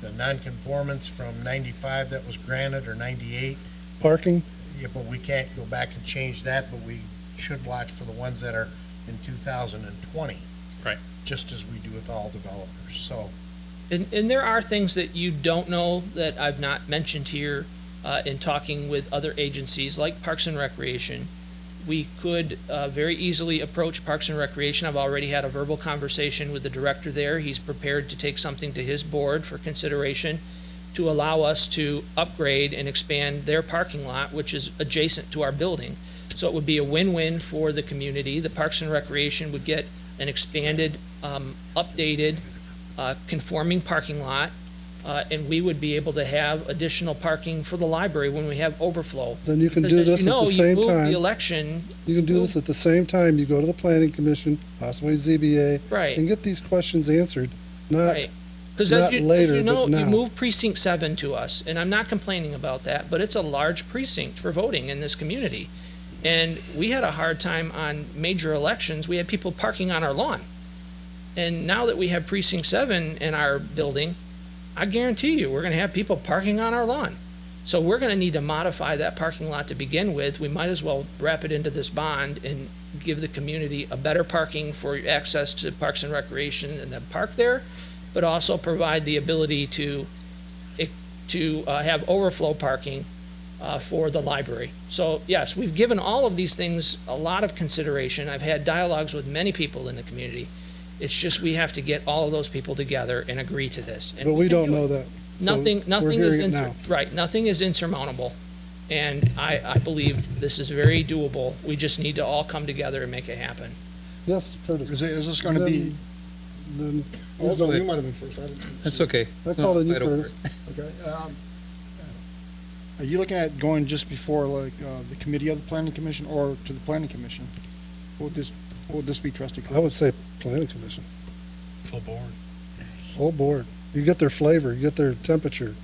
the nonconformance from 95 that was granted, or 98. Parking? Yeah, but we can't go back and change that, but we should watch for the ones that are in 2020. Right. Just as we do with all developers, so. And there are things that you don't know that I've not mentioned here in talking with other agencies like Parks and Recreation. We could very easily approach Parks and Recreation. I've already had a verbal conversation with the director there. He's prepared to take something to his board for consideration to allow us to upgrade and expand their parking lot, which is adjacent to our building. So it would be a win-win for the community. The Parks and Recreation would get an expanded, updated, conforming parking lot, and we would be able to have additional parking for the library when we have overflow. Then you can Because do as this you at know, the same you move the time. election, You can do this at the same time. You go to the Planning Commission, possibly ZBA, right, and get these questions answered, not right. Because not as you later, know, but you now. moved precinct 7 to us, and I'm not complaining about that, but it's a large precinct for voting in this community. And we had a hard time on major elections. We had people parking on our lawn. And now that we have precinct 7 in our building, I guarantee you, we're gonna have people parking on our lawn. So we're gonna need to modify that parking lot to begin with. We might as well wrap it into this bond and give the community a better parking for access to Parks and Recreation and then park there, but also provide the ability to have overflow parking for the library. So yes, we've given all of these things a lot of consideration. I've had dialogues with many people in the community. It's just we have to get all of those people together and agree to this. And But we can don't do know it. that. So Nothing we're is hearing it now. right. Nothing is insurmountable, and I believe this is very doable. We just need to all come together and make it happen. Yes, Curtis. Is this going to be, Then, also, you might have been first. I didn't- That's okay. I called on you, I don't Curtis. Okay. Are you looking at going just before, like, the committee of the Planning Commission or to the Planning Commission? What would this be, trustee? I would say Planning Commission, Full board. full board. You get their flavor, you get their temperature.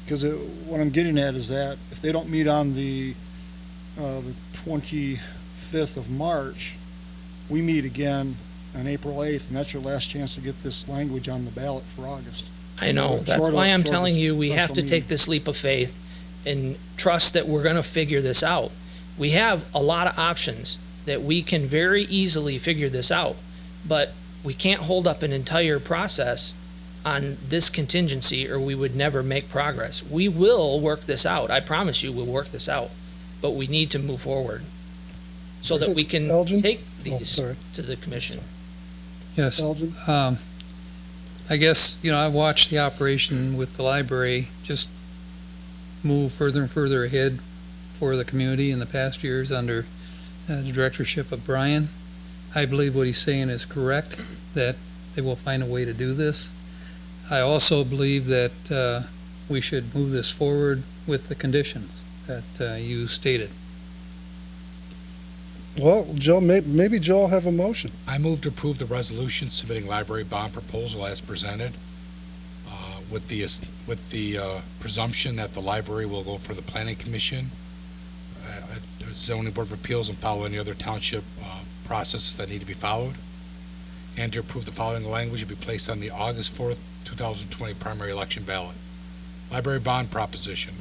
Because what I'm getting at is that if they don't meet on the 25th of March, we meet again on April 8th, and that's your last chance to get this language on the ballot for August. I know. That's Short of- why I'm short of telling you, we have special to meeting. take this leap of faith and trust that we're going to figure this out. We have a lot of options that we can very easily figure this out, but we can't hold up an entire process on this contingency or we would never make progress. We will work this out. I promise you, we'll work this out, but we need to move forward so that we can Elgin? take Oh, these sorry. to the commission. Yes. Elgin? I guess, I watched the operation with the library just move further and further ahead for the community in the past years under the directorship of Brian. I believe what he's saying is correct, that they will find a way to do this. I also believe that we should move this forward with the conditions that you stated. Well, Joe, maybe Joe will have a motion. I move to approve the resolution submitting library bond proposal as presented, with the presumption that the library will go for the planning commission, zoning board of appeals, and follow any other township processes that need to be followed, and to approve the following language to be placed on the August 4th, 2020 primary election ballot. Library bond proposition.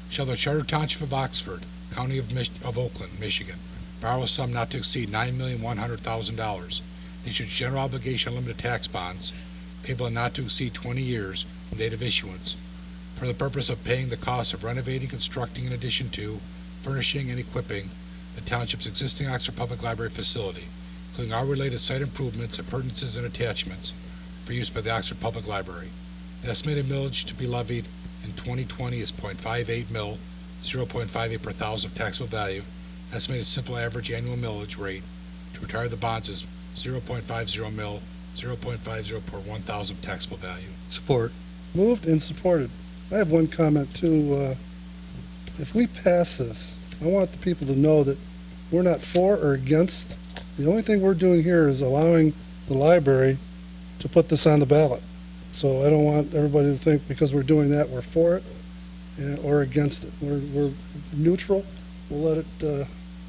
Shall the Charter Township of Oxford, County of Oakland, Michigan, borrow a sum not to exceed $9,100,000, issue general obligation unlimited tax bonds, payable in not to exceed 20 years from date of issuance, for the purpose of paying the cost of renovating, constructing, in addition to furnishing and equipping the township's existing Oxford Public Library facility, including all related site improvements, appurtenances, and attachments for use by the Oxford Public Library. The estimated millage to be levied in 2020 is .58 mil, 0.58 per thousand of taxable value. Estimated simple average annual millage rate to retire the bonds is 0.50 mil, 0.50 per 1,000 of taxable value. Support. Moved and supported. I have one comment too. If we pass this, I want the people to know that we're not for or against. The only thing we're doing here is allowing the library to put this on the ballot. So I don't want everybody to think because we're doing that, we're for it or against it. We're neutral. We'll let it,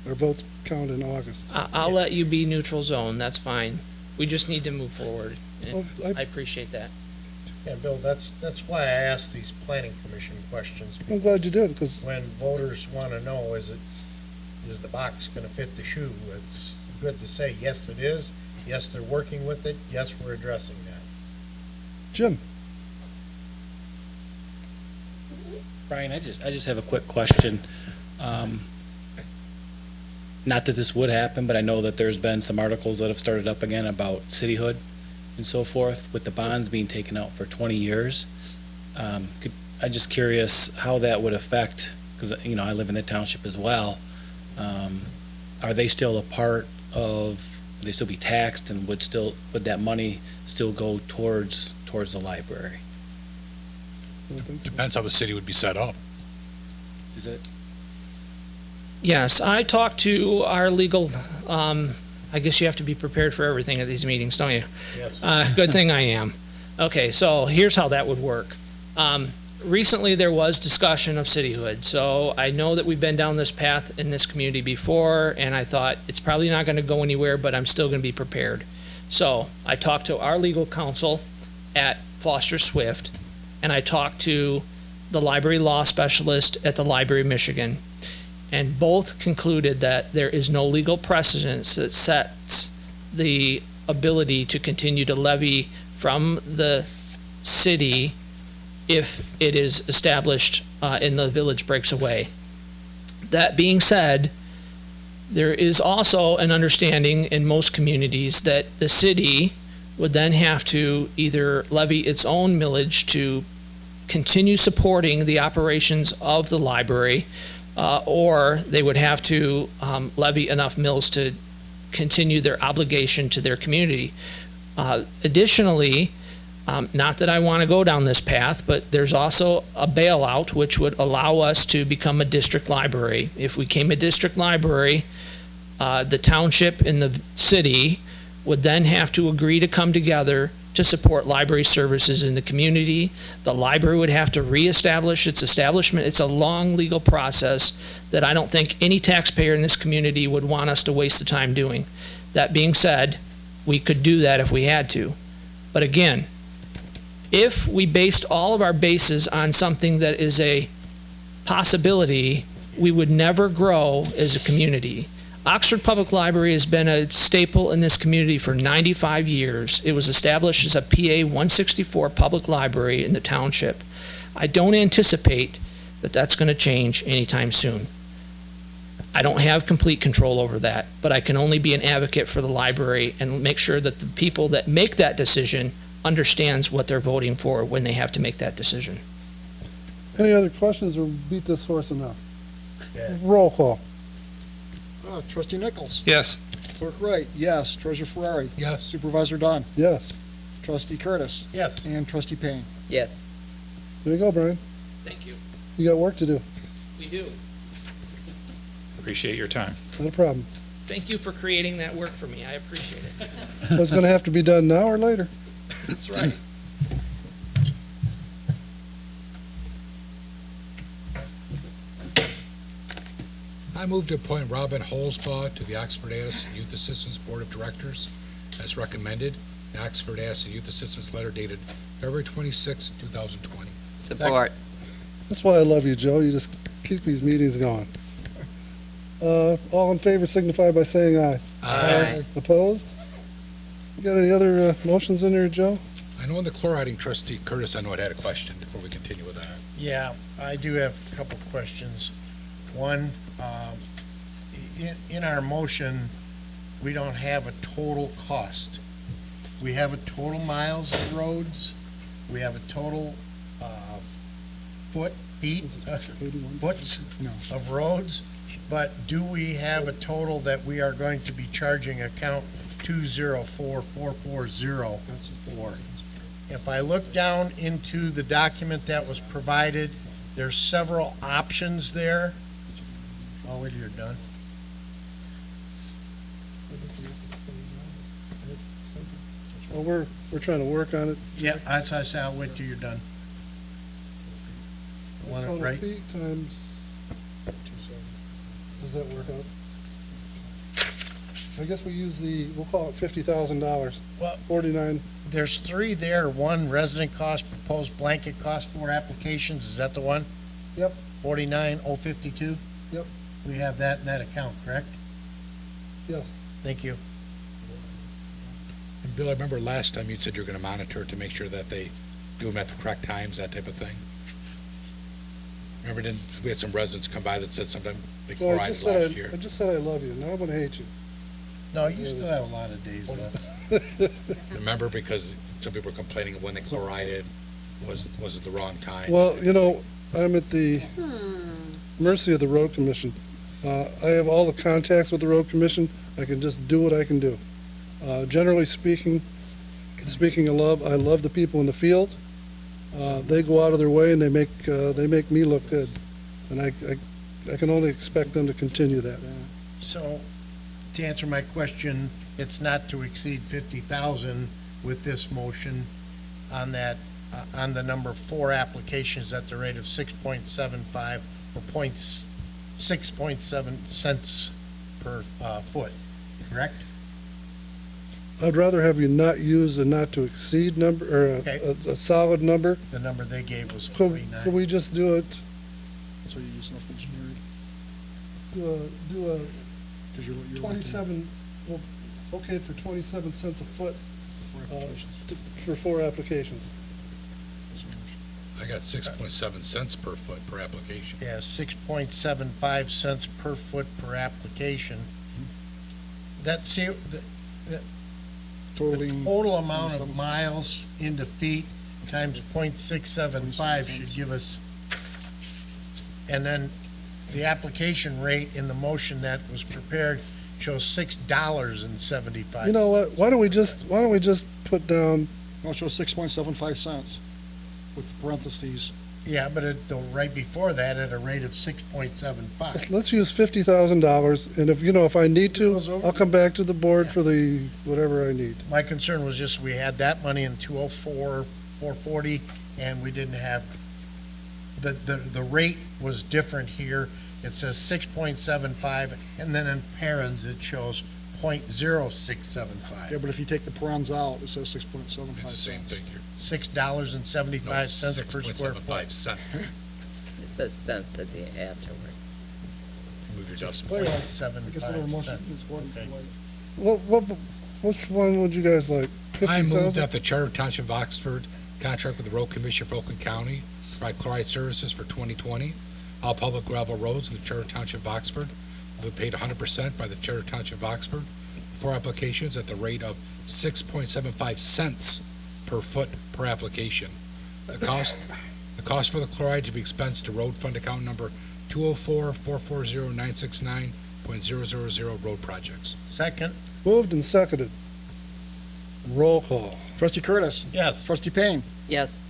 our votes count in August. I'll let you be neutral zone, that's fine. We just need to move forward. And Well, I appreciate that. Yeah, Bill, that's why I asked these planning commission questions. I'm glad you did, because When voters want to know, is the box going to fit the shoe? It's good to say, yes, it is. Yes, they're working with it. Yes, we're addressing that. Jim, Brian, I just have a quick question. Not that this would happen, but I know that there's been some articles that have started up again about cityhood and so forth, with the bonds being taken out for 20 years. I'm just curious how that would affect, because, I live in the township as well. Are they still a part of, would they still be taxed, and would that money still go towards the library? I don't think so. Depends how the city would be set up. Is it? Yes, I talked to our legal, I guess you have to be prepared for everything at these meetings, don't you? Yes. Good thing I am. Okay, so here's how that would work. Recently, there was discussion of cityhood, so I know that we've been down this path in this community before, and I thought it's probably not going to go anywhere, but I'm still going to be prepared. So I talked to our legal counsel at Foster Swift, and I talked to the library law specialist at the Library of Michigan, and both concluded that there is no legal precedence that sets the ability to continue to levy from the city if it is established and the village breaks away. That being said, there is also an understanding in most communities that the city would then have to either levy its own millage to continue supporting the operations of the library, or they would have to levy enough mills to continue their obligation to their community. Additionally, not that I want to go down this path, but there's also a bailout which would allow us to become a district library. If we became a district library, the township and the city would then have to agree to come together to support library services in the community. The library would have to reestablish its establishment. It's a long legal process that I don't think any taxpayer in this community would want us to waste the time doing. That being said, we could do that if we had to. But again, if we based all of our bases on something that is a possibility, we would never grow as a community. Oxford Public Library has been a staple in this community for 95 years. It was established as a PA 164 public library in the township. I don't anticipate that that's going to change anytime soon. I don't have complete control over that, but I can only be an advocate for the library and make sure that the people that make that decision understands what they're voting for when they have to make that decision. any other questions or beat this horse enough? Yeah. Roll call. Trustee Nichols. Yes. Clerk Wright, yes. Treasurer Ferrari. Yes. Supervisor Dunn. Yes. Trustee Curtis. Yes. And Trustee Payne. Yes. There you go, Brian. Thank you. You got work to do. We do. Appreciate your time. Not a problem. Thank you for creating that work for me. I appreciate it. It's gonna have to be done now or later? That's right. I move to appoint Robin Holzbaugh to the Oxford Addison Youth Assistance Board of Directors as recommended. The Oxford Addison Youth Assistance letter dated February 26, 2020. Support. That's why I love you, Joe. You just keep these meetings going. All in favor signify by saying aye. Aye. Opposed? You got any other motions in there, Joe? I know on the chloriding, trustee Curtis, I know it had a question before we continue with that. Yeah, I do have a couple questions. One, in our motion, we don't have a total cost. We have a total miles of roads, we have a total foots No. of roads, but do we have a total that we are going to be charging account 204440 for? If I look down into the document that was provided, there's several options there. Oh, wait till you're done. Well, we're trying to work on it. Yeah, that's what I said, I'll wait till you're done. Want it Total right? feet times, does that work out? I guess we'll call it $50,000. Well- 49, There's three there. One, resident cost, proposed blanket cost for applications. Is that the one? Yep. 49,052? Yep. We have that in that account, correct? yes. Thank you. And Bill, I remember last time you said you were going to monitor it to make sure that they do them at the correct times, that type of thing. Remember, we had some residents come by that said sometime they Well, chlorided last year. I just said I love you. Now I'm gonna hate you. No, you still have a lot of days left. Remember, because some people were complaining of when they chlorided, was it the wrong time? Well, I'm at the mercy of the road commission. I have all the contacts with the road commission. I can just do what I can do. Generally speaking of love, I love the people in the field. They go out of their way and they make me look good. And I can only expect them to continue that. So, to answer my question, it's not to exceed 50,000 with this motion on that, on the number 4 applications at the rate of 6.75 or 6.7 cents per foot, correct? I'd rather have you not use a not to exceed number, or Okay. a solid number. The number they gave was Could 49. we just do it, So you use enough engineering, do a because you're 27, well, okay for 27 cents a foot for applications. for 4 applications. I got 6.7 cents per foot per application. Yeah, 6.75 cents per foot per application. That's, the Totaling, total amount of miles into feet times 0.675 should give us, and then the application rate in the motion that was prepared shows $6.75. You know what, why don't we just put down, no, it shows 6.75 cents with parentheses. Yeah, but right before that, at a rate of 6.75. let's use $50,000, and if I need to, Goes over. I'll come back to the board Yeah. for the, whatever I need. My concern was just we had that money in 204, 440, and we didn't have, the rate was different here. It says 6.75, and then in parens, it shows Yeah, .0675. but if you take the parens out, it says 6.75. It's the same thing here. $6.75 cents per square foot. 6.75 cents. It says cents at the afterward. Move your decimal. Wait, I guess whatever 0.75 motion cents. is what- Okay. Which one would you guys like? I move 50,000? that the Charter Township of Oxford contract with the Road Commission for Oakland County to provide chloride services for 2020. All public gravel roads in the Charter Township of Oxford will be paid 100% by the Charter Township of Oxford. 4 applications at the rate of 6.75 cents per foot per application. The cost for the chloride to be expensed to road fund account number 204-440-969.000 road projects. Second, Moved and seconded. Roll call. Trustee Curtis, yes. trustee Payne, Yes.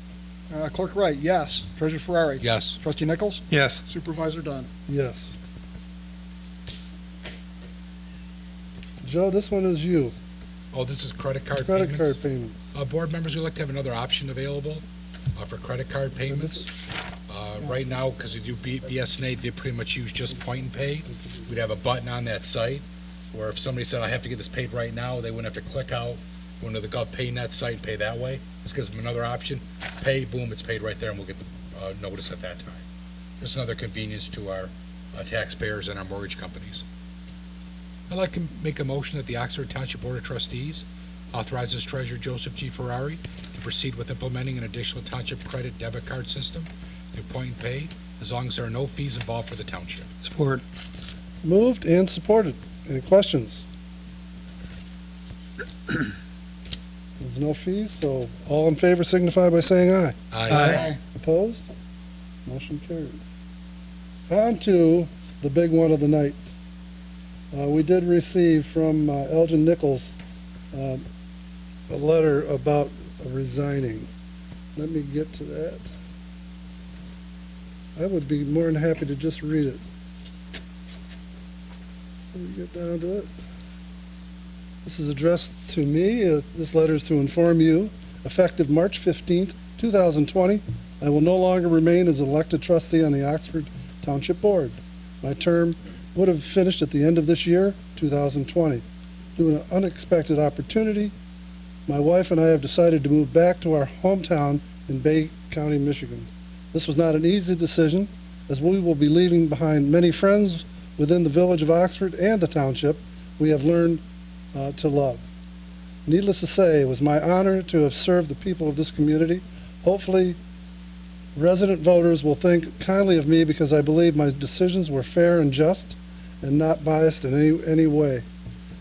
clerk Wright, yes. Treasurer Ferrari. Yes. Trustee Nichols, Yes. Supervisor Dunn. Yes. Joe, this one is you. Oh, this is credit card Credit payments? card payments. Board members, we'd like to have another option available for credit card payments. Right now, because we do BSNA, they pretty much use just point and pay. We'd have a button on that site where if somebody said, I have to get this paid right now, they wouldn't have to click out, go into the GovPayNet site and pay that way. This gives them another option. Pay, boom, it's paid right there, and we'll get the notice at that time. Just another convenience to our taxpayers and our mortgage companies. I'd like to make a motion that the Oxford Township Board of Trustees authorizes Treasurer Joseph G. Ferrari to proceed with implementing an additional township credit debit card system through point and pay, as long as there are no fees involved for the township. Support. Moved and supported. Any questions? There's no fees, so all in favor signify by saying aye. Aye. Opposed? Motion carried. On to the big one of the night. We did receive from Elgin Nichols a letter about resigning. Let me get to that. I would be more than happy to just read it. Let me get down to it. This is addressed to me. This letter is to inform you, effective March 15th, 2020, I will no longer remain as elected trustee on the Oxford Township Board. My term would have finished at the end of this year, 2020. Due to an unexpected opportunity, my wife and I have decided to move back to our hometown in Bay County, Michigan. This was not an easy decision, as we will be leaving behind many friends within the village of Oxford and the township we have learned to love. Needless to say, it was my honor to have served the people of this community. Hopefully, resident voters will think kindly of me because I believe my decisions were fair and just and not biased in any way.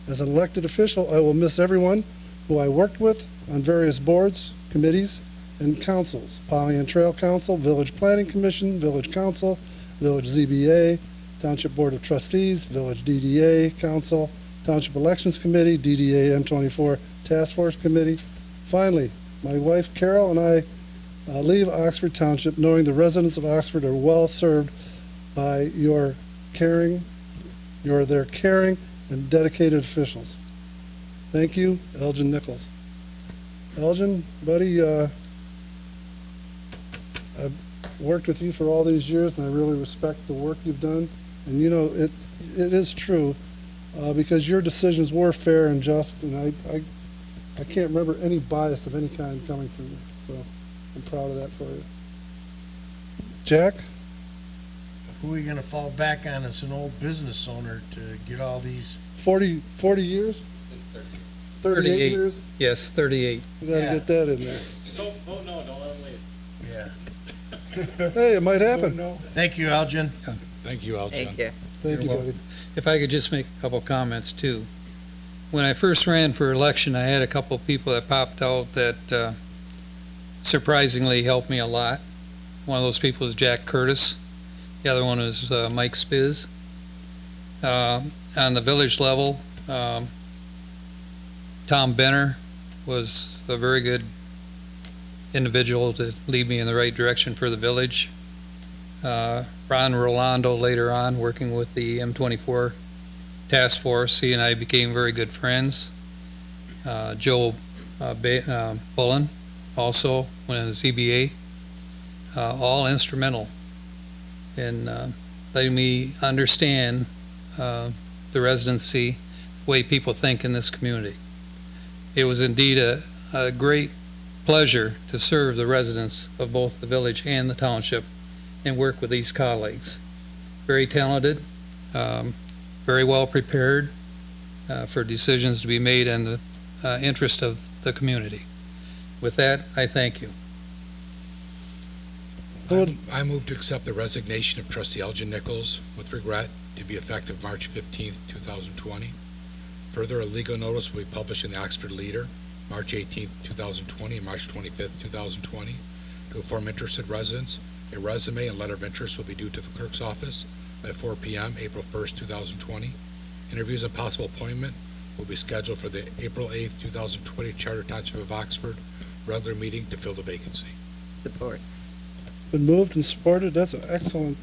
As an elected official, I will miss everyone who I worked with on various boards, committees, and councils: Pollyant Trail Council, Village Planning Commission, Village Council, Village ZBA, Township Board of Trustees, Village DDA Council, Township Elections Committee, DDA M24 Task Force Committee. Finally, my wife Carol and I leave Oxford Township knowing the residents of Oxford are well served by their caring and dedicated officials. Thank you, Elgin Nichols. Elgin, buddy, I've worked with you for all these years, and I really respect the work you've done. And you know, it is true, because your decisions were fair and just, and I can't remember any bias of any kind coming from you. So I'm proud of that for you. Jack? Who are you gonna fall back on as an old business owner to get all these? 40 years? 38 years? Yes, 38. We gotta Yeah. get that in there. Don't let them leave. Yeah. Hey, it might happen. Thank you, Elgin. Thank you, Elgin. Thank you. Thank you, You're buddy. If I could just make a couple comments too. When I first ran for election, I had a couple people that popped out that surprisingly helped me a lot. One of those people is Jack Curtis. The other one is Mike Spiz. On the village level, Tom Benner was a very good individual to lead me in the right direction for the village. Ron Rolando later on, working with the M24 task force, he and I became very good friends. Joe Bullen, also went in the ZBA, all instrumental in letting me understand the residency, the way people think in this community. It was indeed a great pleasure to serve the residents of both the village and the township and work with these colleagues. Very talented, very well prepared for decisions to be made in the interest of the community. With that, I thank you. I move to accept the resignation of trustee Elgin Nichols with regret, to be effective March 15th, 2020. Further, a legal notice will be published in the Oxford Leader, March 18th, 2020, and March 25th, 2020. To inform interested residents, a resume and letter of interest will be due to the clerk's office by 4 p.m., April 1st, 2020. Interviews and possible appointment will be scheduled for the April 8th, 2020 Charter Township of Oxford regular meeting to fill the vacancy. Support. Been moved and supported. That's an excellent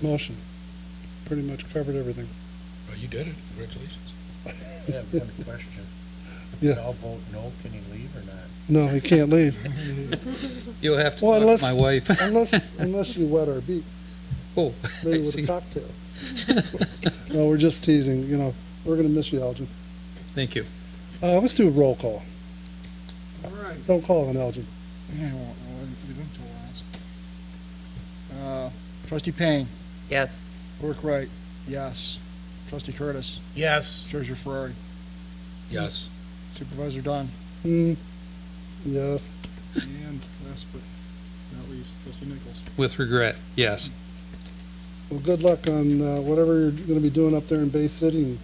motion. Pretty much covered everything. Oh, you did it. Congratulations. I have one question. If we Yeah. all vote no, can he leave or not? No, he can't leave. You'll have to Well, talk to unless- my wife. Unless you wet our beak, Oh, maybe I with see. a cocktail. No, we're just teasing, we're gonna miss you, Elgin. Thank you. Let's do a roll call. All right. Don't call on Elgin. Yeah, I won't, I'll leave him till last. Trustee Payne, Yes. Clerk Wright, yes. Trustee Curtis, Yes, Treasurer Ferrari, Yes. Supervisor Dunn, Yes. and last but not least, Trustee Nichols. With regret, yes. Well, good luck on whatever you're gonna be doing up there in Bay City. And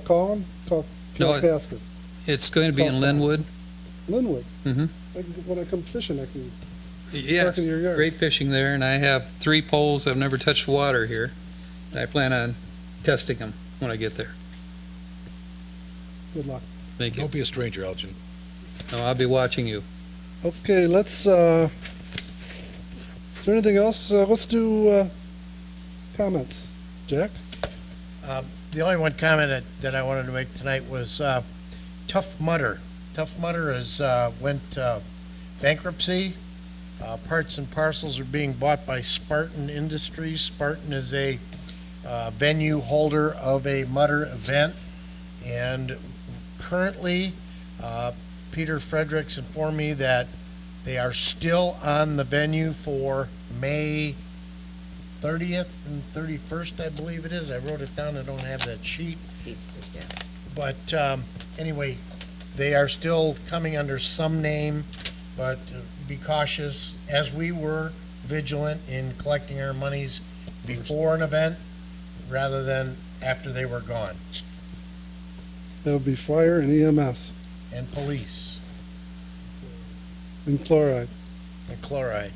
call him? Call No, Casket. It's going to be in Linwood. Linwood. Mhm. When I come fishing, I can, Yes, in your yard. great fishing there, and I have 3 poles that have never touched water here. And I plan on testing them when I get there. good luck. Thank you. Don't be a stranger, Elgin. No, I'll be watching you. Okay, is there anything else? Let's do comments. Jack? the only one comment that I wanted to make tonight was Tough Mudder. Tough Mudder went bankruptcy. Parts and parcels are being bought by Spartan Industries. Spartan is a venue holder of a Mudder event, and currently, Peter Fredericks informed me that they are still on the venue for May 30th and 31st, I believe it is. I wrote it down, I don't have that sheet. Yeah. But anyway, they are still coming under some name, but be cautious, as we were vigilant in collecting our monies before an event rather than after they were gone, That would be fire and EMS and police and chloride. and chloride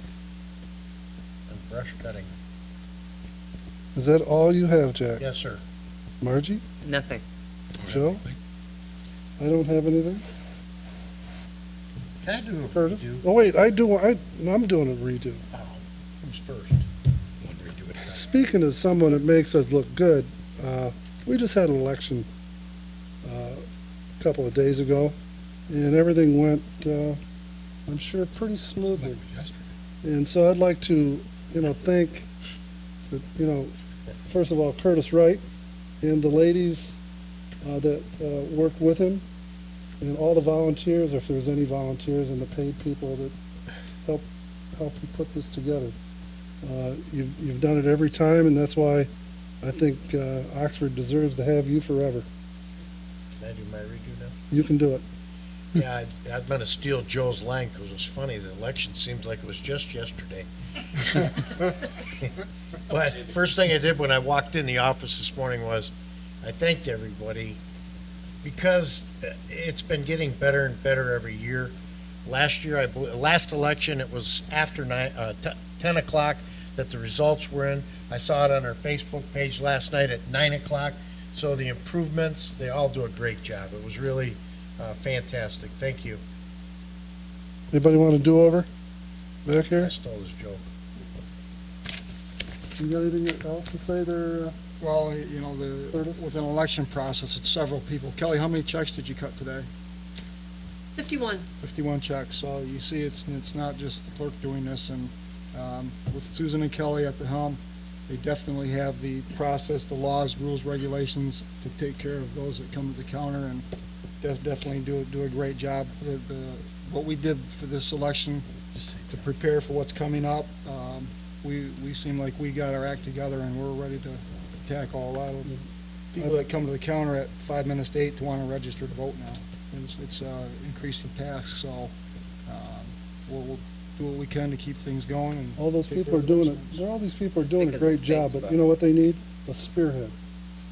and brush cutting. Is that all you have, Jack? Yes, sir. Margie? Nothing. Joe? I don't have anything. Can I do a Curtis? redo? Oh, wait, I'm doing a redo. Who's first? One redo it. Speaking of someone that makes us look good, we just had an election a couple of days ago, and everything went, I'm sure, pretty smoothly. And so I'd like to, thank, first of all, Curtis Wright and the ladies that worked with him, and all the volunteers, if there's any volunteers, and the paid people that help you put this together. You've done it every time, and that's why I think Oxford deserves to have you forever. Can I do my redo now? You can do it. Yeah, I'm gonna steal Joe's line, because it was funny, the election seems like it was just yesterday. But first thing I did when I walked in the office this morning was, I thanked everybody, because it's been getting better and better every year. Last year, last election, it was after 10 o'clock that the results were in. I saw it on our Facebook page last night at 9 o'clock. So the improvements, they all do a great job. It was really fantastic. Thank you. Anybody want to do over back I here? stole his joke. You got anything else to say there? Well, Curtis? with an election process, it's several people. Kelly, how many checks did you cut today? 51. 51 checks. So you see, it's not just the clerk doing this, and with Susan and Kelly at the helm, they definitely have the process, the laws, rules, regulations to take care of those that come to the counter, and definitely do a great job. What we did for this election to prepare for what's coming up, we seem like we got our act together, and we're ready to tackle a lot of people that come to the counter at 5 minutes to 8 to want to register to vote now. It's increasing task, so we'll do what we can to keep things going. And All those take people are care of doing those it, all these people are It's doing a because great of job, but Facebook. you know what they need? A spearhead.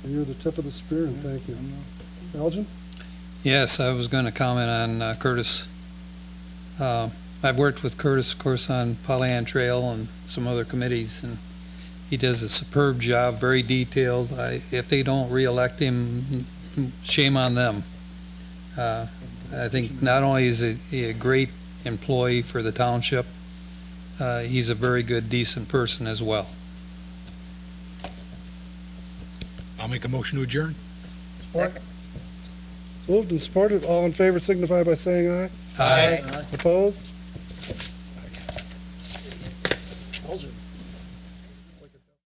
And you're the tip of the spear, and thank you. things. Elgin? Yes, I was going to comment on Curtis. I've worked with Curtis, of course, on Pollyant Trail and some other committees, and he does a superb job, very detailed. If they don't reelect him, shame on them. I think not only is he a great employee for the township, he's a very good, decent person as well. I'm make a motion to adjourn. Second. Moved and supported. All in favor signify by saying aye. Aye. Opposed?